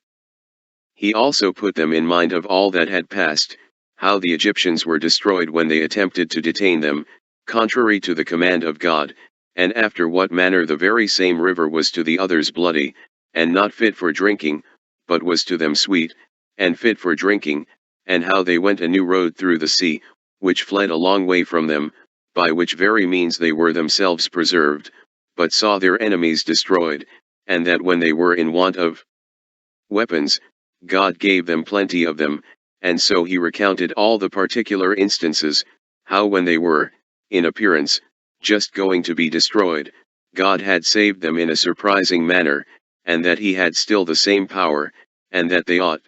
He also put them in mind of all that had passed, how the Egyptians were destroyed when they attempted to detain them, contrary to the command of God, and after what manner the very same river was to the others bloody, and not fit for drinking, but was to them sweet, and fit for drinking, and how they went a new road through the sea, which fled a long way from them, by which very means they were themselves preserved, but saw their enemies destroyed, and that when they were in want of weapons, God gave them plenty of them, and so he recounted all the particular instances, how when they were, in appearance, just going to be destroyed, God had saved them in a surprising manner, and that he had still the same power, and that they ought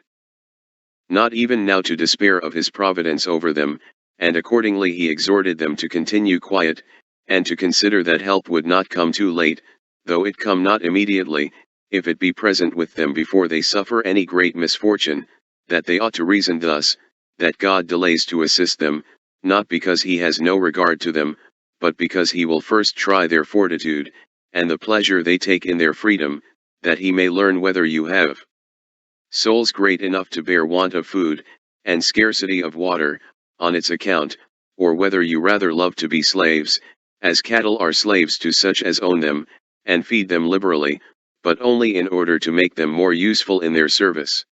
not even now to despair of his providence over them, and accordingly he exhorted them to continue quiet, and to consider that help would not come too late, though it come not immediately, if it be present with them before they suffer any great misfortune, that they ought to reason thus, that God delays to assist them, not because he has no regard to them, but because he will first try their fortitude, and the pleasure they take in their freedom, that he may learn whether you have souls great enough to bear want of food, and scarcity of water, on its account, or whether you rather love to be slaves, as cattle are slaves to such as own them, and feed them liberally, but only in order to make them more useful in their service.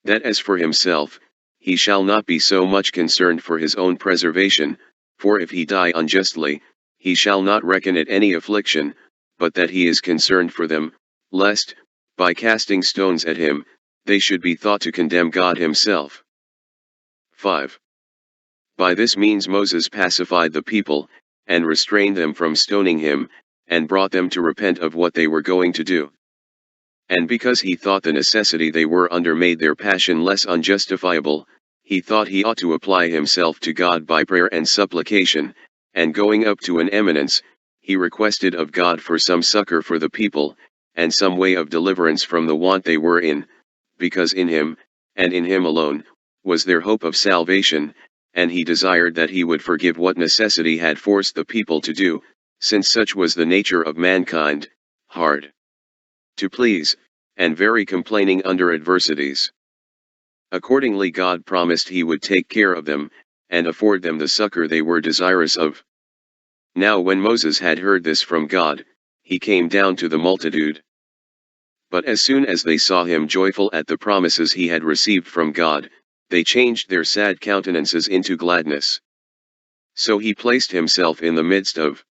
That as for himself, he shall not be so much concerned for his own preservation, for if he die unjustly, he shall not reckon it any affliction, but that he is concerned for them, lest, by casting stones at him, they should be thought to condemn God himself. 5. By this means Moses pacified the people, and restrained them from stoning him, and brought them to repent of what they were going to do. And because he thought the necessity they were under made their passion less unjustifiable, he thought he ought to apply himself to God by prayer and supplication, and going up to an eminence, he requested of God for some succor for the people, and some way of deliverance from the want they were in, because in him, and in him alone, was their hope of salvation, and he desired that he would forgive what necessity had forced the people to do, since such was the nature of mankind, hard to please, and very complaining under adversities. Accordingly God promised he would take care of them, and afford them the succor they were desirous of. Now when Moses had heard this from God, he came down to the multitude. But as soon as they saw him joyful at the promises he had received from God, they changed their sad countenances into gladness. So he placed himself in the midst of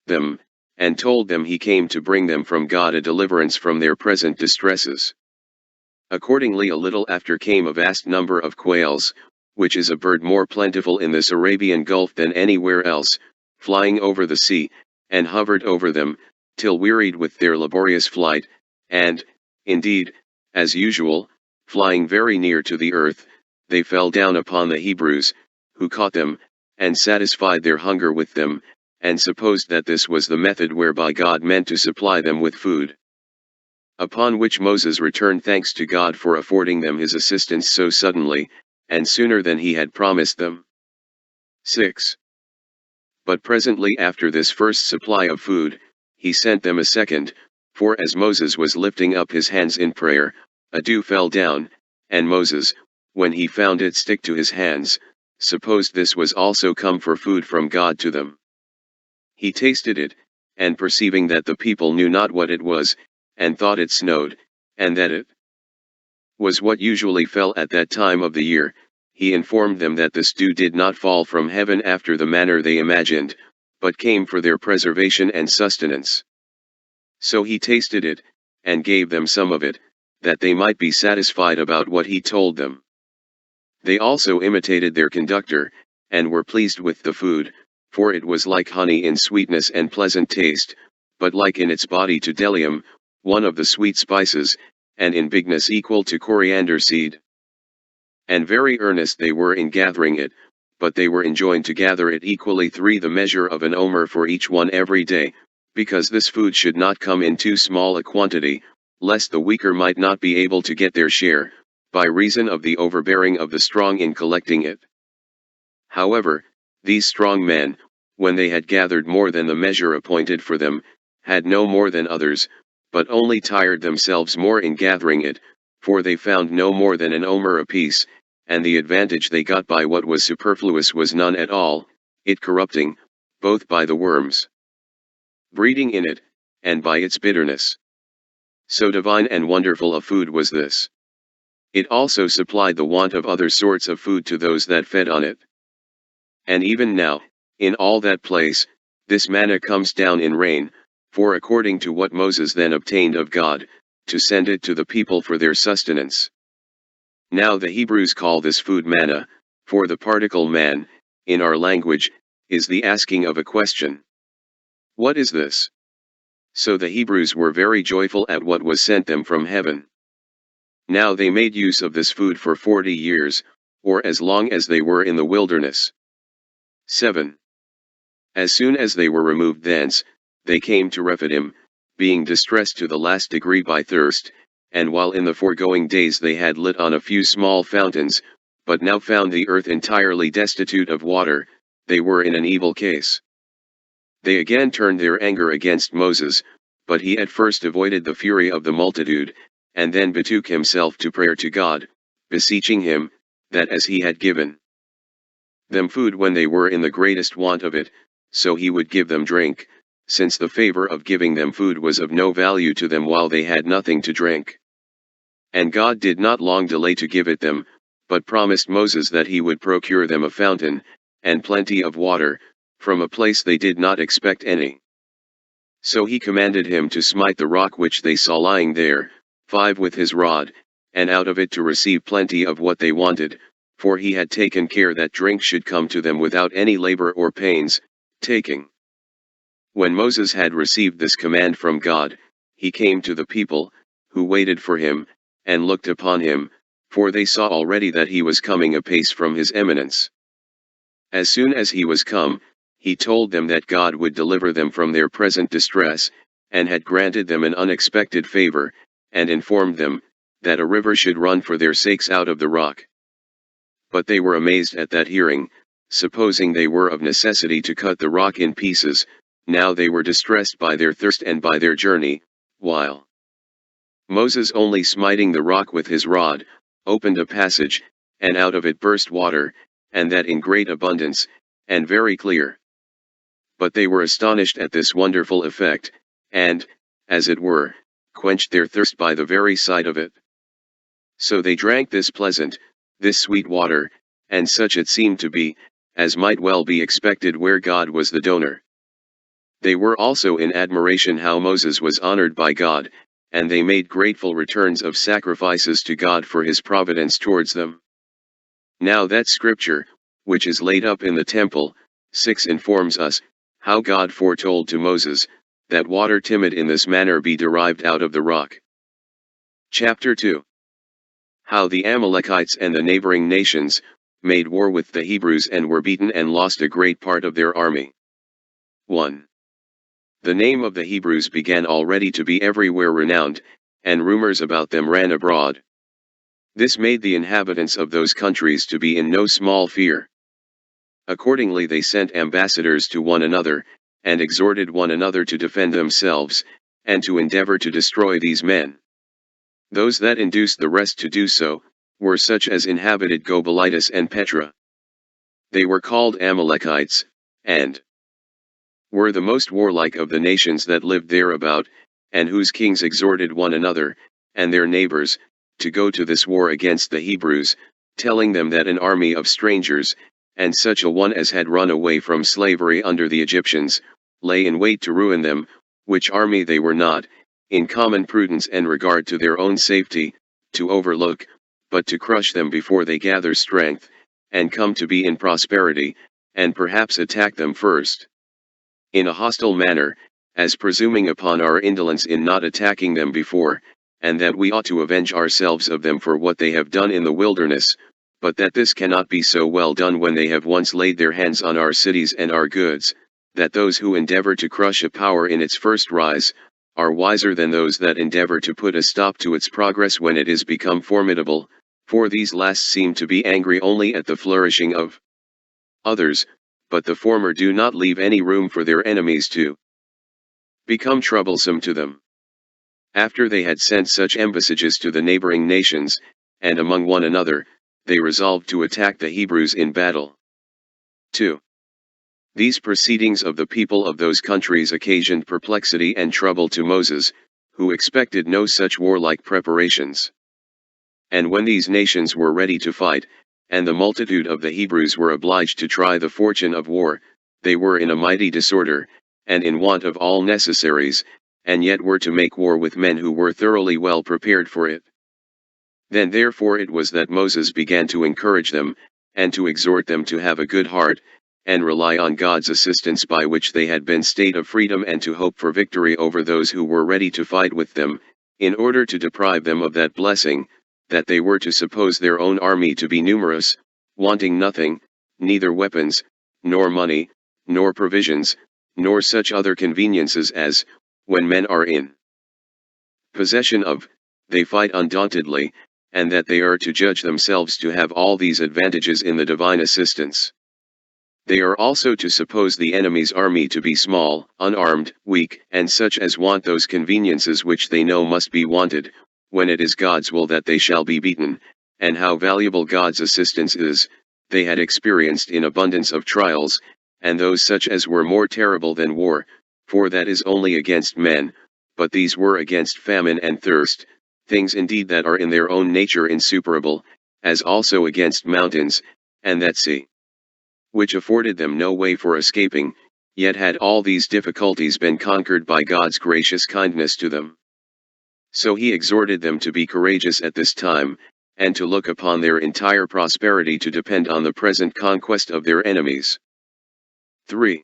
them, and told them he came to bring them from God a deliverance from their present distresses. Accordingly a little after came a vast number of quails, which is a bird more plentiful in this Arabian Gulf than anywhere else, flying over the sea, and hovered over them, till wearied with their laborious flight, and, indeed, as usual, flying very near to the earth, they fell down upon the Hebrews, who caught them, and satisfied their hunger with them, and supposed that this was the method whereby God meant to supply them with food. Upon which Moses returned thanks to God for affording them his assistance so suddenly, and sooner than he had promised them. 6. But presently after this first supply of food, he sent them a second, for as Moses was lifting up his hands in prayer, a dew fell down, and Moses, when he found it stick to his hands, supposed this was also come for food from God to them. He tasted it, and perceiving that the people knew not what it was, and thought it snowed, and that it was what usually fell at that time of the year, he informed them that the dew did not fall from heaven after the manner they imagined, but came for their preservation and sustenance. So he tasted it, and gave them some of it, that they might be satisfied about what he told them. They also imitated their conductor, and were pleased with the food, for it was like honey in sweetness and pleasant taste, but like in its body to bdellium, one of the sweet spices, and in bigness equal to coriander seed. And very earnest they were in gathering it, but they were enjoined to gather it equally the measure of an omer for each one every day, because this food should not come in too small a quantity, lest the weaker might not be able to get their share, by reason of the overbearing of the strong in collecting it. However, these strong men, when they had gathered more than the measure appointed for them, had no more than others, but only tired themselves more in gathering it, for they found no more than an omer apiece, and the advantage they got by what was superfluous was none at all, it corrupting, both by the worms breeding in it, and by its bitterness. So divine and wonderful a food was this. It also supplied the want of other sorts of food to those that fed on it. And even now, in all that place, this manna comes down in rain, for according to what Moses then obtained of God, to send it to the people for their sustenance. Now the Hebrews call this food manna, for the particle man, in our language, is the asking of a question. What is this? So the Hebrews were very joyful at what was sent them from heaven. Now they made use of this food for 40 years, or as long as they were in the wilderness. 7. As soon as they were removed thence, they came to Rephidim, being distressed to the last degree by thirst, and while in the foregoing days they had lit on a few small fountains, but now found the earth entirely destitute of water, they were in an evil case. They again turned their anger against Moses, but he at first avoided the fury of the multitude, and then betook himself to prayer to God, beseeching him, that as he had given them food when they were in the greatest want of it, so he would give them drink, since the favor of giving them food was of no value to them while they had nothing to drink. And God did not long delay to give it them, but promised Moses that he would procure them a fountain, and plenty of water, from a place they did not expect any. So he commanded him to smite the rock which they saw lying there, 5 with his rod, and out of it to receive plenty of what they wanted, for he had taken care that drink should come to them without any labor or pains, taking. When Moses had received this command from God, he came to the people, who waited for him, and looked upon him, for they saw already that he was coming apace from his eminence. As soon as he was come, he told them that God would deliver them from their present distress, and had granted them an unexpected favor, and informed them, that a river should run for their sakes out of the rock. But they were amazed at that hearing, supposing they were of necessity to cut the rock in pieces. Now they were distressed by their thirst and by their journey, while Moses only smiting the rock with his rod, opened a passage, and out of it burst water, and that in great abundance, and very clear. But they were astonished at this wonderful effect, and, as it were, quenched their thirst by the very sight of it. So they drank this pleasant, this sweet water, and such it seemed to be, as might well be expected where God was the donor. They were also in admiration how Moses was honored by God, and they made grateful returns of sacrifices to God for his providence towards them. Now that scripture, which is laid up in the temple, 6 informs us, how God foretold to Moses, that water timid in this manner be derived out of the rock. Chapter 2. How the Amalekites and the neighboring nations, made war with the Hebrews and were beaten and lost a great part of their army. 1. The name of the Hebrews began already to be everywhere renowned, and rumors about them ran abroad. This made the inhabitants of those countries to be in no small fear. Accordingly they sent ambassadors to one another, and exhorted one another to defend themselves, and to endeavor to destroy these men. Those that induced the rest to do so, were such as inhabited Gobelitis and Petra. They were called Amalekites, and were the most warlike of the nations that lived thereabout, and whose kings exhorted one another, and their neighbors, to go to this war against the Hebrews, telling them that an army of strangers, and such a one as had run away from slavery under the Egyptians, lay in wait to ruin them, which army they were not, in common prudence and regard to their own safety, to overlook, but to crush them before they gather strength, and come to be in prosperity, and perhaps attack them first in a hostile manner, as presuming upon our indolence in not attacking them before, and that we ought to avenge ourselves of them for what they have done in the wilderness, but that this cannot be so well done when they have once laid their hands on our cities and our goods, that those who endeavor to crush a power in its first rise, are wiser than those that endeavor to put a stop to its progress when it is become formidable, for these last seem to be angry only at the flourishing of others, but the former do not leave any room for their enemies to become troublesome to them. After they had sent such embassiges to the neighboring nations, and among one another, they resolved to attack the Hebrews in battle. 2. These proceedings of the people of those countries occasioned perplexity and trouble to Moses, who expected no such warlike preparations. And when these nations were ready to fight, and the multitude of the Hebrews were obliged to try the fortune of war, they were in a mighty disorder, and in want of all necessaries, and yet were to make war with men who were thoroughly well prepared for it. Then therefore it was that Moses began to encourage them, and to exhort them to have a good heart, and rely on God's assistance by which they had been state of freedom, and to hope for victory over those who were ready to fight with them, in order to deprive them of that blessing, that they were to suppose their own army to be numerous, wanting nothing, neither weapons, nor money, nor provisions, nor such other conveniences as, when men are in possession of, they fight undauntedly, and that they are to judge themselves to have all these advantages in the divine assistance. They are also to suppose the enemy's army to be small, unarmed, weak, and such as want those conveniences which they know must be wanted, when it is God's will that they shall be beaten, and how valuable God's assistance is, they had experienced in abundance of trials, and those such as were more terrible than war, for that is only against men, but these were against famine and thirst, things indeed that are in their own nature insuperable, as also against mountains, and that sea, which afforded them no way for escaping, yet had all these difficulties been conquered by God's gracious kindness to them. So he exhorted them to be courageous at this time, and to look upon their entire prosperity to depend on the present conquest of their enemies. 3.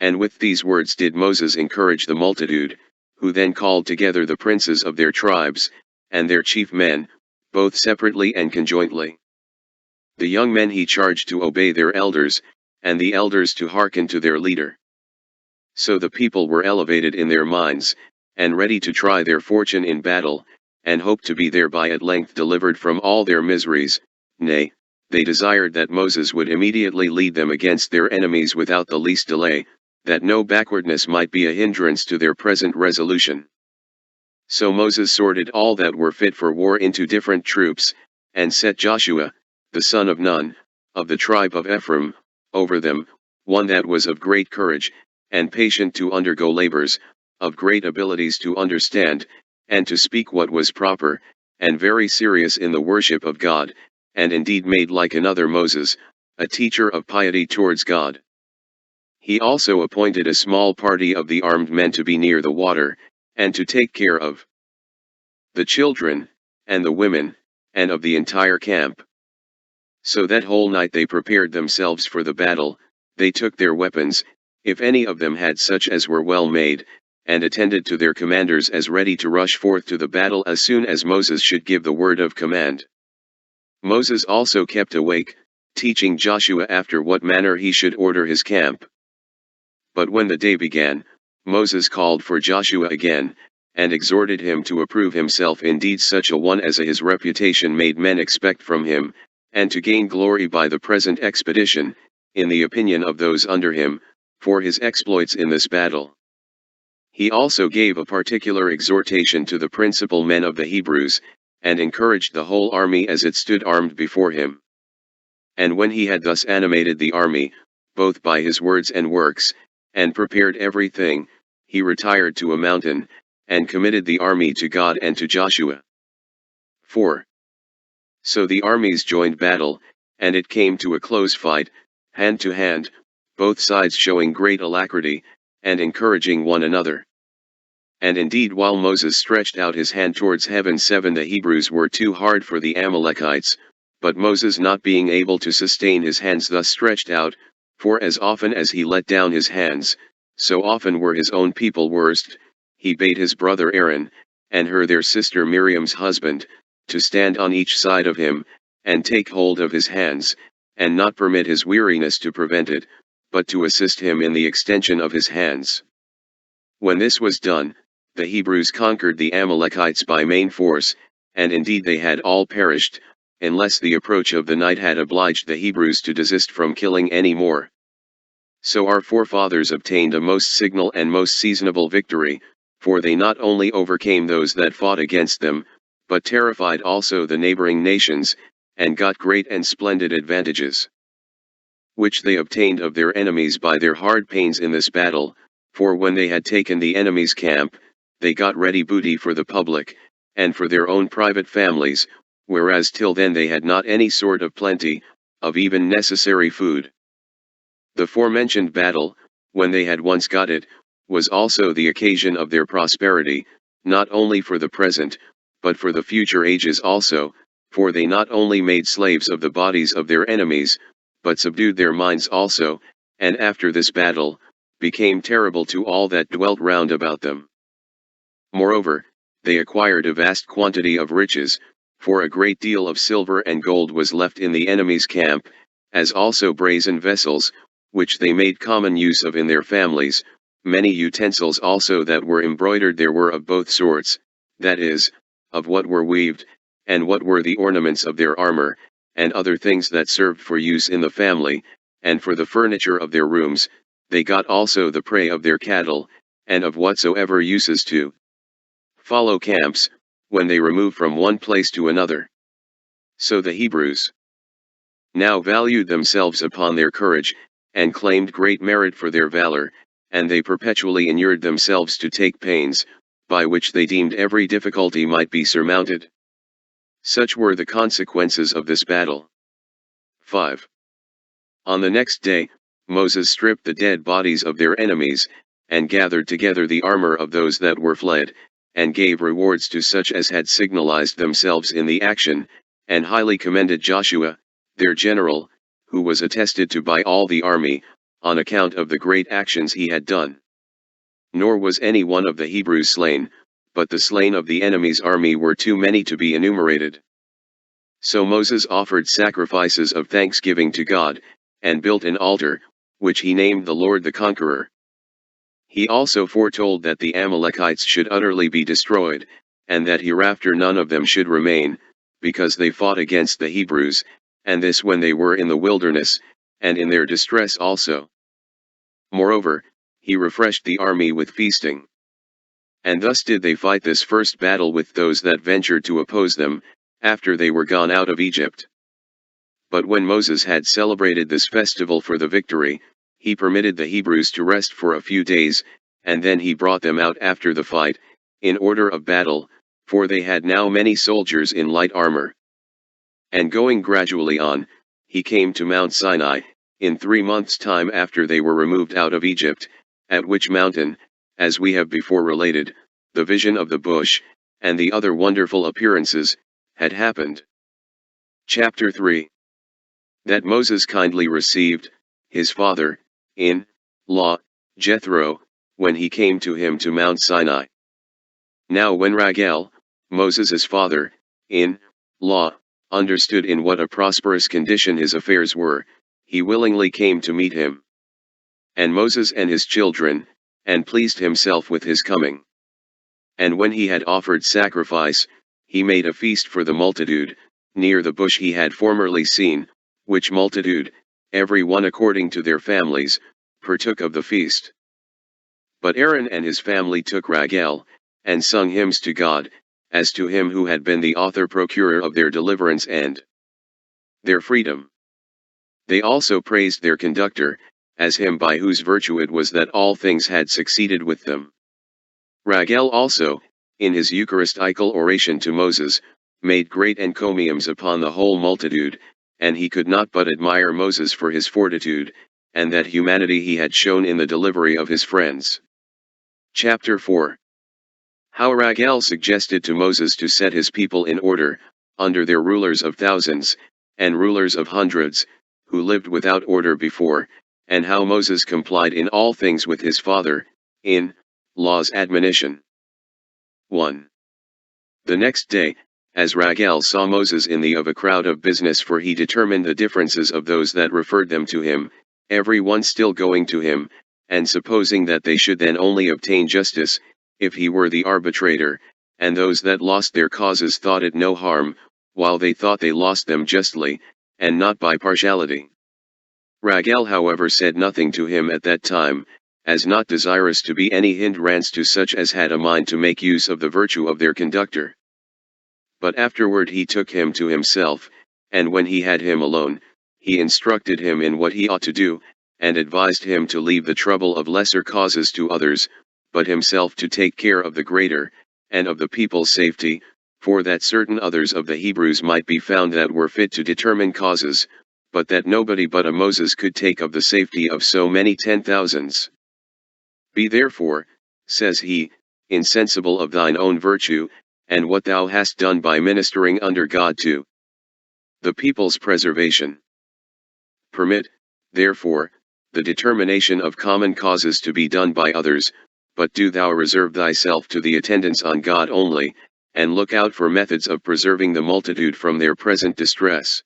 And with these words did Moses encourage the multitude, who then called together the princes of their tribes, and their chief men, both separately and conjointly. The young men he charged to obey their elders, and the elders to hearken to their leader. So the people were elevated in their minds, and ready to try their fortune in battle, and hoped to be thereby at length delivered from all their miseries. Nay, they desired that Moses would immediately lead them against their enemies without the least delay, that no backwardness might be a hindrance to their present resolution. So Moses sorted all that were fit for war into different troops, and set Joshua, the son of Nun, of the tribe of Ephraim, over them, one that was of great courage, and patient to undergo labors, of great abilities to understand, and to speak what was proper, and very serious in the worship of God, and indeed made like another Moses, a teacher of piety towards God. He also appointed a small party of the armed men to be near the water, and to take care of the children, and the women, and of the entire camp. So that whole night they prepared themselves for the battle, they took their weapons, if any of them had such as were well made, and attended to their commanders as ready to rush forth to the battle as soon as Moses should give the word of command. Moses also kept awake, teaching Joshua after what manner he should order his camp. But when the day began, Moses called for Joshua again, and exhorted him to approve himself indeed such a one as his reputation made men expect from him, and to gain glory by the present expedition, in the opinion of those under him, for his exploits in this battle. He also gave a particular exhortation to the principal men of the Hebrews, and encouraged the whole army as it stood armed before him. And when he had thus animated the army, both by his words and works, and prepared everything, he retired to a mountain, and committed the army to God and to Joshua. 4. So the armies joined battle, and it came to a close fight, hand to hand, both sides showing great alacrity, and encouraging one another. And indeed while Moses stretched out his hand towards heaven 7 the Hebrews were too hard for the Amalekites, but Moses not being able to sustain his hands thus stretched out, for as often as he let down his hands, so often were his own people worst, he bade his brother Aaron, and Hur their sister Miriam's husband, to stand on each side of him, and take hold of his hands, and not permit his weariness to prevent it, but to assist him in the extension of his hands. When this was done, the Hebrews conquered the Amalekites by main force, and indeed they had all perished, unless the approach of the night had obliged the Hebrews to desist from killing any more. So our forefathers obtained a most signal and most seasonable victory, for they not only overcame those that fought against them, but terrified also the neighboring nations, and got great and splendid advantages, which they obtained of their enemies by their hard pains in this battle, for when they had taken the enemy's camp, they got ready booty for the public, and for their own private families, whereas till then they had not any sort of plenty, of even necessary food. The forementioned battle, when they had once got it, was also the occasion of their prosperity, not only for the present, but for the future ages also, for they not only made slaves of the bodies of their enemies, but subdued their minds also, and after this battle, became terrible to all that dwelt round about them. Moreover, they acquired a vast quantity of riches, for a great deal of silver and gold was left in the enemy's camp, as also brazen vessels, which they made common use of in their families, many utensils also that were embroidered there were of both sorts, that is, of what were weaved, and what were the ornaments of their armor, and other things that served for use in the family, and for the furniture of their rooms, they got also the prey of their cattle, and of whatsoever uses to follow camps, when they removed from one place to another. So the Hebrews now valued themselves upon their courage, and claimed great merit for their valor, and they perpetually inured themselves to take pains, by which they deemed every difficulty might be surmounted. Such were the consequences of this battle. 5. On the next day, Moses stripped the dead bodies of their enemies, and gathered together the armor of those that were fled, and gave rewards to such as had signalized themselves in the action, and highly commended Joshua, their general, who was attested to by all the army, on account of the great actions he had done. Nor was any one of the Hebrews slain, but the slain of the enemy's army were too many to be enumerated. So Moses offered sacrifices of thanksgiving to God, and built an altar, which he named the Lord the Conqueror. He also foretold that the Amalekites should utterly be destroyed, and that hereafter none of them should remain, because they fought against the Hebrews, and this when they were in the wilderness, and in their distress also. Moreover, he refreshed the army with feasting. And thus did they fight this first battle with those that ventured to oppose them, after they were gone out of Egypt. But when Moses had celebrated this festival for the victory, he permitted the Hebrews to rest for a few days, and then he brought them out after the fight, in order of battle, for they had now many soldiers in light armor. And going gradually on, he came to Mount Sinai, in 3 months' time after they were removed out of Egypt, at which mountain, as we have before related, the vision of the bush, and the other wonderful appearances, had happened. Chapter 3. That Moses kindly received his father in law, Jethro, when he came to him to Mount Sinai. Now when Raguel, Moses' father in law, understood in what a prosperous condition his affairs were, he willingly came to meet him. And Moses and his children, and pleased himself with his coming. And when he had offered sacrifice, he made a feast for the multitude, near the bush he had formerly seen, which multitude, every one according to their families, partook of the feast. But Aaron and his family took Raguel, and sung hymns to God, as to him who had been the author-procurer of their deliverance and their freedom. They also praised their conductor, as him by whose virtue it was that all things had succeeded with them. Raguel also, in his Eucharistical oration to Moses, made great encomiums upon the whole multitude, and he could not but admire Moses for his fortitude, and that humanity he had shown in the delivery of his friends. Chapter 4. How Raguel suggested to Moses to set his people in order, under their rulers of thousands, and rulers of hundreds, who lived without order before, and how Moses complied in all things with his father, in law's admonition. 1. The next day, as Raguel saw Moses in the of a crowd of business, for he determined the differences of those that referred them to him, every one still going to him, and supposing that they should then only obtain justice, if he were the arbitrator, and those that lost their causes thought it no harm, while they thought they lost them justly, and not by partiality. Raguel however said nothing to him at that time, as not desirous to be any hindrance to such as had a mind to make use of the virtue of their conductor. But afterward he took him to himself, and when he had him alone, he instructed him in what he ought to do, and advised him to leave the trouble of lesser causes to others, but himself to take care of the greater, and of the people's safety, for that certain others of the Hebrews might be found that were fit to determine causes, but that nobody but a Moses could take of the safety of so many 10,000s. Be therefore, says he, insensible of thine own virtue, and what thou hast done by ministering under God to the people's preservation. Permit, therefore, the determination of common causes to be done by others, but do thou reserve thyself to the attendance on God only, and look out for methods of preserving the multitude from their present distress.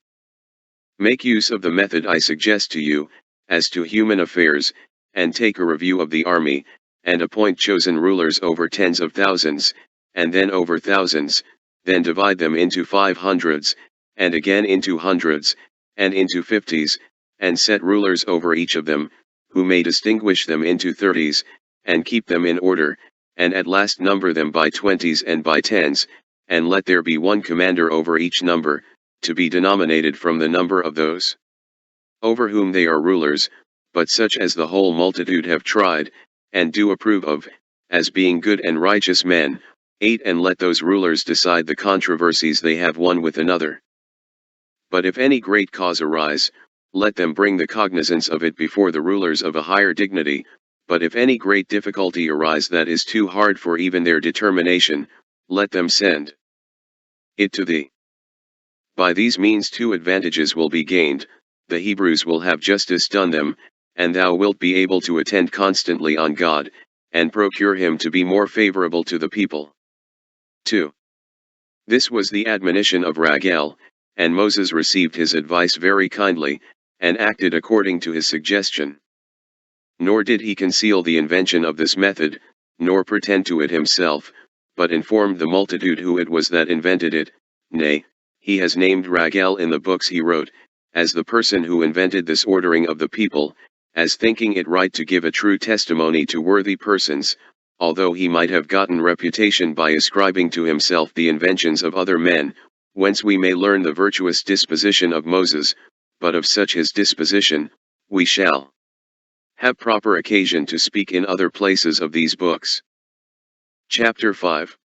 Make use of the method I suggest to you, as to human affairs, and take a review of the army, and appoint chosen rulers over tens of thousands, and then over thousands, then divide them into 500s, and again into hundreds, and into 50s, and set rulers over each of them, who may distinguish them into 30s, and keep them in order, and at last number them by 20s and by 10s, and let there be one commander over each number, to be denominated from the number of those over whom they are rulers, but such as the whole multitude have tried, and do approve of, as being good and righteous men. 8. And let those rulers decide the controversies they have one with another. But if any great cause arise, let them bring the cognizance of it before the rulers of a higher dignity, but if any great difficulty arise that is too hard for even their determination, let them send it to thee. By these means 2 advantages will be gained: the Hebrews will have justice done them, and thou wilt be able to attend constantly on God, and procure him to be more favorable to the people. 2. This was the admonition of Raguel, and Moses received his advice very kindly, and acted according to his suggestion. Nor did he conceal the invention of this method, nor pretend to it himself, but informed the multitude who it was that invented it. Nay, he has named Raguel in the books he wrote, as the person who invented this ordering of the people, as thinking it right to give a true testimony to worthy persons, although he might have gotten reputation by ascribing to himself the inventions of other men, whence we may learn the virtuous disposition of Moses, but of such his disposition, we shall have proper occasion to speak in other places of these books. Chapter 5.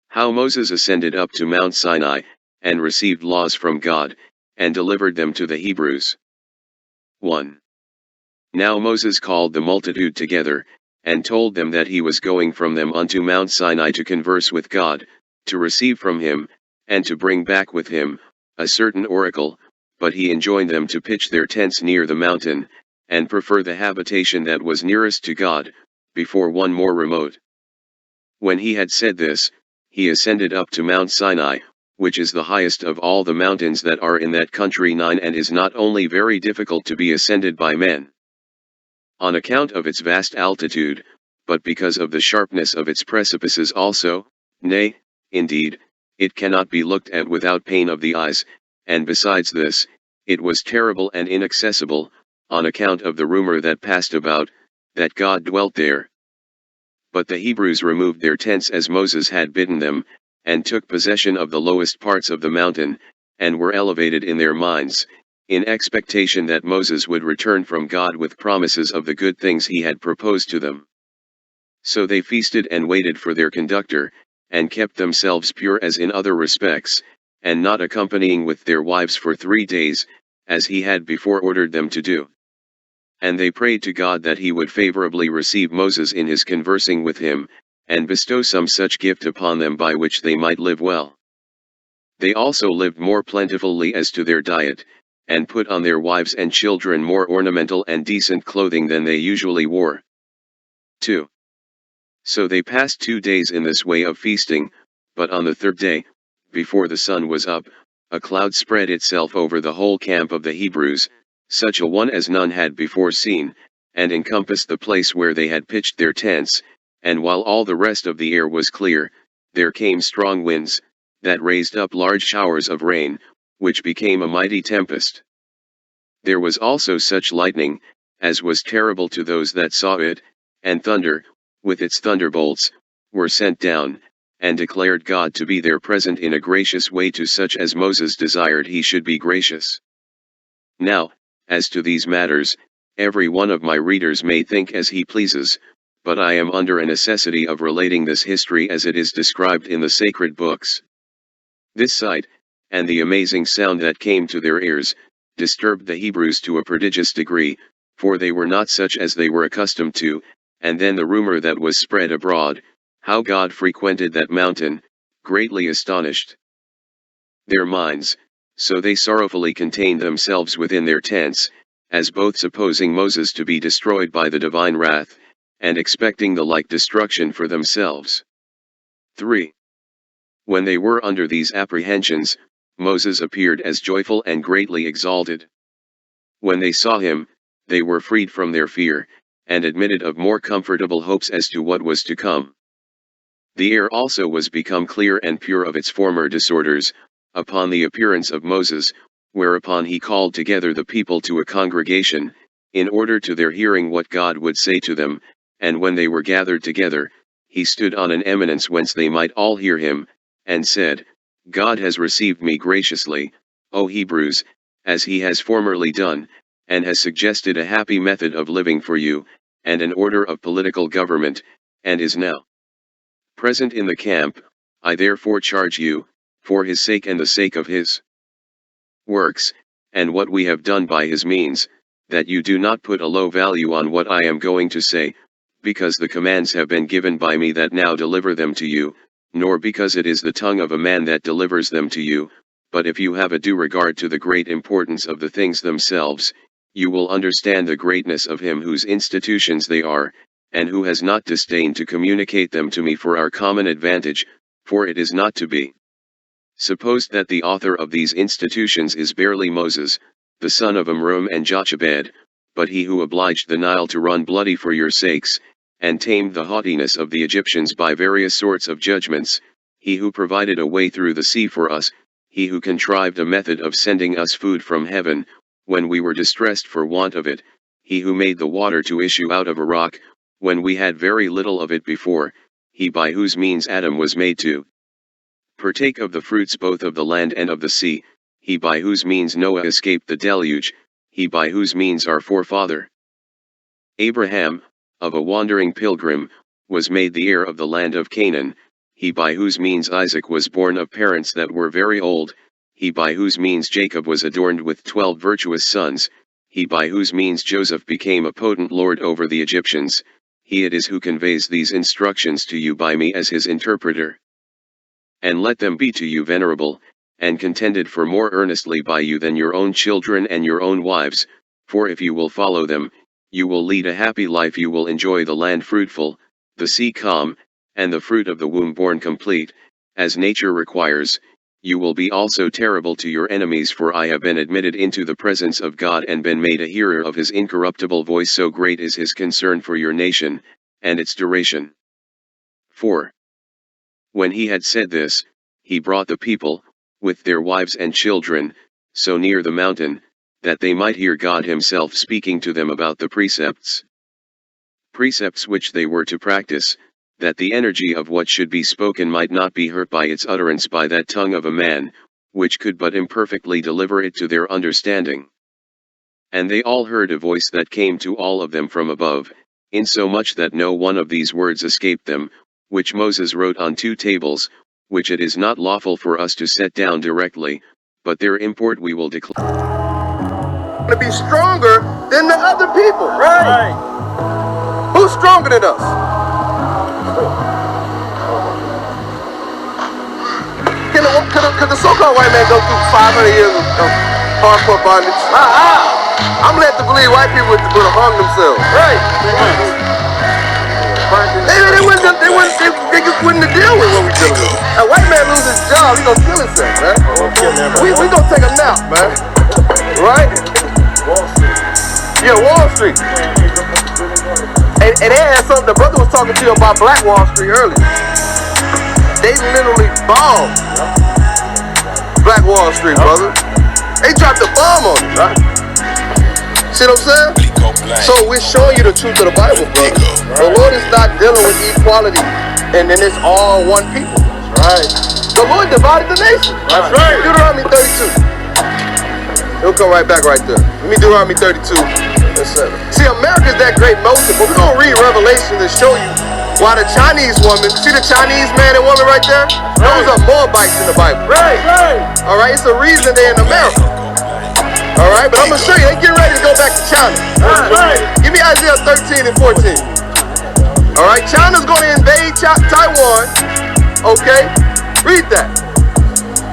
How Moses ascended up to Mount Sinai, and received laws from God, and delivered them to the Hebrews. 1. Now Moses called the multitude together, and told them that he was going from them unto Mount Sinai to converse with God, to receive from him, and to bring back with him, a certain oracle, but he enjoined them to pitch their tents near the mountain, and prefer the habitation that was nearest to God, before one more remote. When he had said this, he ascended up to Mount Sinai, which is the highest of all the mountains that are in that country 9, and is not only very difficult to be ascended by men, on account of its vast altitude, but because of the sharpness of its precipices also. Nay, indeed, it cannot be looked at without pain of the eyes, and besides this, it was terrible and inaccessible, on account of the rumor that passed about, that God dwelt there. But the Hebrews removed their tents as Moses had bidden them, and took possession of the lowest parts of the mountain, and were elevated in their minds, in expectation that Moses would return from God with promises of the good things he had proposed to them. So they feasted and waited for their conductor, and kept themselves pure as in other respects, and not accompanying with their wives for 3 days, as he had before ordered them to do. And they prayed to God that he would favorably receive Moses in his conversing with him, and bestow some such gift upon them by which they might live well. They also lived more plentifully as to their diet, and put on their wives and children more ornamental and decent clothing than they usually wore. 2. So they passed 2 days in this way of feasting, but on the 3rd day, before the sun was up, a cloud spread itself over the whole camp of the Hebrews, such a one as none had before seen, and encompassed the place where they had pitched their tents, and while all the rest of the air was clear, there came strong winds, that raised up large showers of rain, which became a mighty tempest. There was also such lightning, as was terrible to those that saw it, and thunder, with its thunderbolts, were sent down, and declared God to be there present in a gracious way to such as Moses desired he should be gracious. Now, as to these matters, every one of my readers may think as he pleases, but I am under a necessity of relating this history as it is described in the sacred books. This sight, and the amazing sound that came to their ears, disturbed the Hebrews to a prodigious degree, for they were not such as they were accustomed to, and then the rumor that was spread abroad, how God frequented that mountain, greatly astonished their minds, so they sorrowfully contained themselves within their tents, as both supposing Moses to be destroyed by the divine wrath, and expecting the like destruction for themselves. 3. When they were under these apprehensions, Moses appeared as joyful and greatly exalted. When they saw him, they were freed from their fear, and admitted of more comfortable hopes as to what was to come. The air also was become clear and pure of its former disorders, upon the appearance of Moses, whereupon he called together the people to a congregation, in order to their hearing what God would say to them, and when they were gathered together, he stood on an eminence whence they might all hear him, and said, God has received me graciously, O Hebrews, as he has formerly done, and has suggested a happy method of living for you, and an order of political government, and is now present in the camp. I therefore charge you, for his sake and the sake of his works, and what we have done by his means, that you do not put a low value on what I am going to say, because the commands have been given by me that now deliver them to you, nor because it is the tongue of a man that delivers them to you, but if you have a due regard to the great importance of the things themselves, you will understand the greatness of him whose institutions they are, and who has not disdained to communicate them to me for our common advantage, for it is not to be supposed that the author of these institutions is barely Moses, the son of Amram and Jochebed, but he who obliged the Nile to run bloody for your sakes, and tamed the haughtiness of the Egyptians by various sorts of judgments, he who provided a way through the sea for us, he who contrived a method of sending us food from heaven, when we were distressed for want of it, he who made the water to issue out of a rock, when we had very little of it before, he by whose means Adam was made to partake of the fruits both of the land and of the sea, he by whose means Noah escaped the deluge, he by whose means our forefather Abraham, of a wandering pilgrim, was made the heir of the land of Canaan, he by whose means Isaac was born of parents that were very old, he by whose means Jacob was adorned with 12 virtuous sons, he by whose means Joseph became a potent lord over the Egyptians, he it is who conveys these instructions to you by me as his interpreter. And let them be to you venerable, and contended for more earnestly by you than your own children and your own wives, for if you will follow them, you will lead a happy life, you will enjoy the land fruitful, the sea calm, and the fruit of the womb born complete, as nature requires. You will be also terrible to your enemies, for I have been admitted into the presence of God and been made a hearer of his incorruptible voice, so great is his concern for your nation, and its duration. 4. When he had said this, he brought the people, with their wives and children, so near the mountain, that they might hear God himself speaking to them about the precepts which they were to practice, that the energy of what should be spoken might not be hurt by its utterance by that tongue of a man, which could but imperfectly deliver it to their understanding. And they all heard a voice that came to all of them from above, insomuch that no one of these words escaped them, which Moses wrote on 2 tables, which it is not lawful for us to set down directly, but their import we will declare. To be stronger than the other people, right? Who's stronger than us? Could the so-called white man go through 500 years of hardcore bondage? I'm led to believe white people would have hung themselves. Right. They just wouldn't deal with what we deal with. A white man loses his job, he gonna kill himself, man. We gonna take a nap, man. Right? Wall Street. Yeah, Wall Street. And they had something, the brother was talking to you about Black Wall Street earlier. They literally bombed Black Wall Street, brother. They dropped a bomb on it, right? See what I'm saying? So we're showing you the truth of the Bible, brother. The Lord is not dealing with equality, and then it's all one people. Right. The Lord divided the nation. That's right. Deuteronomy 32. It'll come right back right there. Let me Deuteronomy 32 and 7. See, America's that great motion, but we're going to read Revelation to show you why the Chinese woman, see the Chinese man and woman right there? Those are Moabites in the Bible. Right. All right, it's a reason they're in America. All right, but I'm going to show you, they get ready to go back to China. Give me Isaiah 13 and 14. All right, China's going to invade Taiwan. Okay, read that.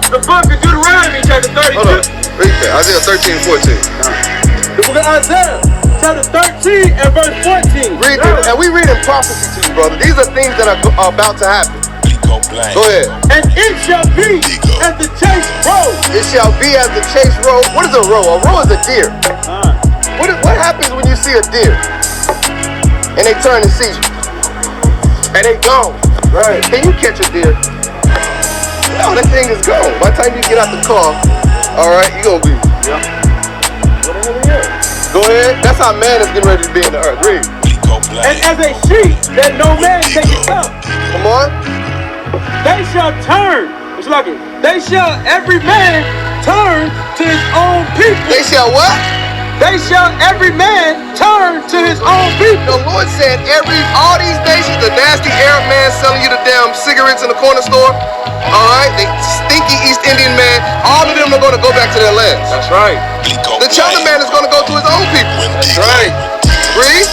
The book of Deuteronomy, chapter 32. Hold on. Read that, Isaiah 13 and 14. The book of Isaiah, chapter 13 and verse 14. Read it, and we read in prophecy to you, brother. These are things that are about to happen. Go ahead. And it shall be as the chase road. It shall be as the chase road. What is a roe? A roe is a deer. What happens when you see a deer and they turn and see you? And they gone. Right. Can you catch a deer? No, that thing is gone. By the time you get out the car, all right, you gonna be. Yeah. What the hell are you? Go ahead. That's how man is getting ready to be in the earth. Read. And as a sheep that no man taketh up. Come on. They shall turn. It's like it. They shall every man turn to his own people. They shall what? They shall every man turn to his own people. The Lord said all these nations, the nasty Arab man selling you the damn cigarettes in the corner store, all right, the stinky East Indian man, all of them are going to go back to their lands. That's right. The China man is going to go to his own people. That's right. Read.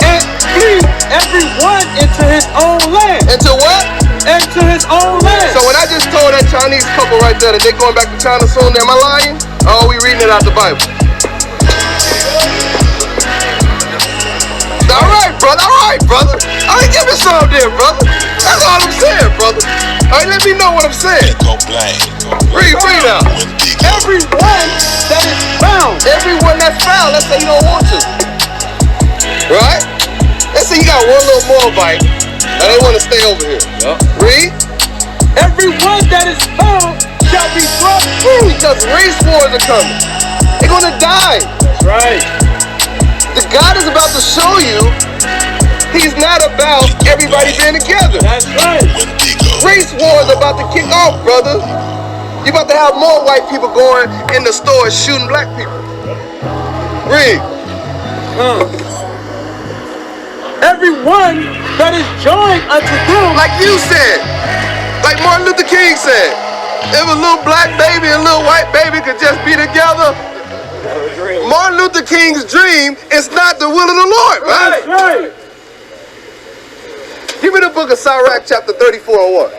And flee every one into his own land. Into what? Into his own land. So when I just told that Chinese couple right there that they're going back to China soon, am I lying? Oh, we reading it out the Bible. All right, brother. All right, give me some there, brother. That's all I'm saying, brother. All right, let me know what I'm saying. Read out. Everyone that is found. Everyone that's found. Let's say you don't want to. Right? Let's say you got one little Moabite and they want to stay over here. Yep. Read. Everyone that is found shall be thrust through. Because race wars are coming. They're going to die. That's right. The God is about to show you he's not about everybody being together. That's right. Race wars are about to kick off, brother. You're about to have more white people going in the stores shooting black people. Read. Everyone that is joined unto them. Like you said. Like Martin Luther King said. If a little black baby and a little white baby could just be together. Martin Luther King's dream is not the will of the Lord, man. Right. Give me the book of Sirach, chapter 34 and 1.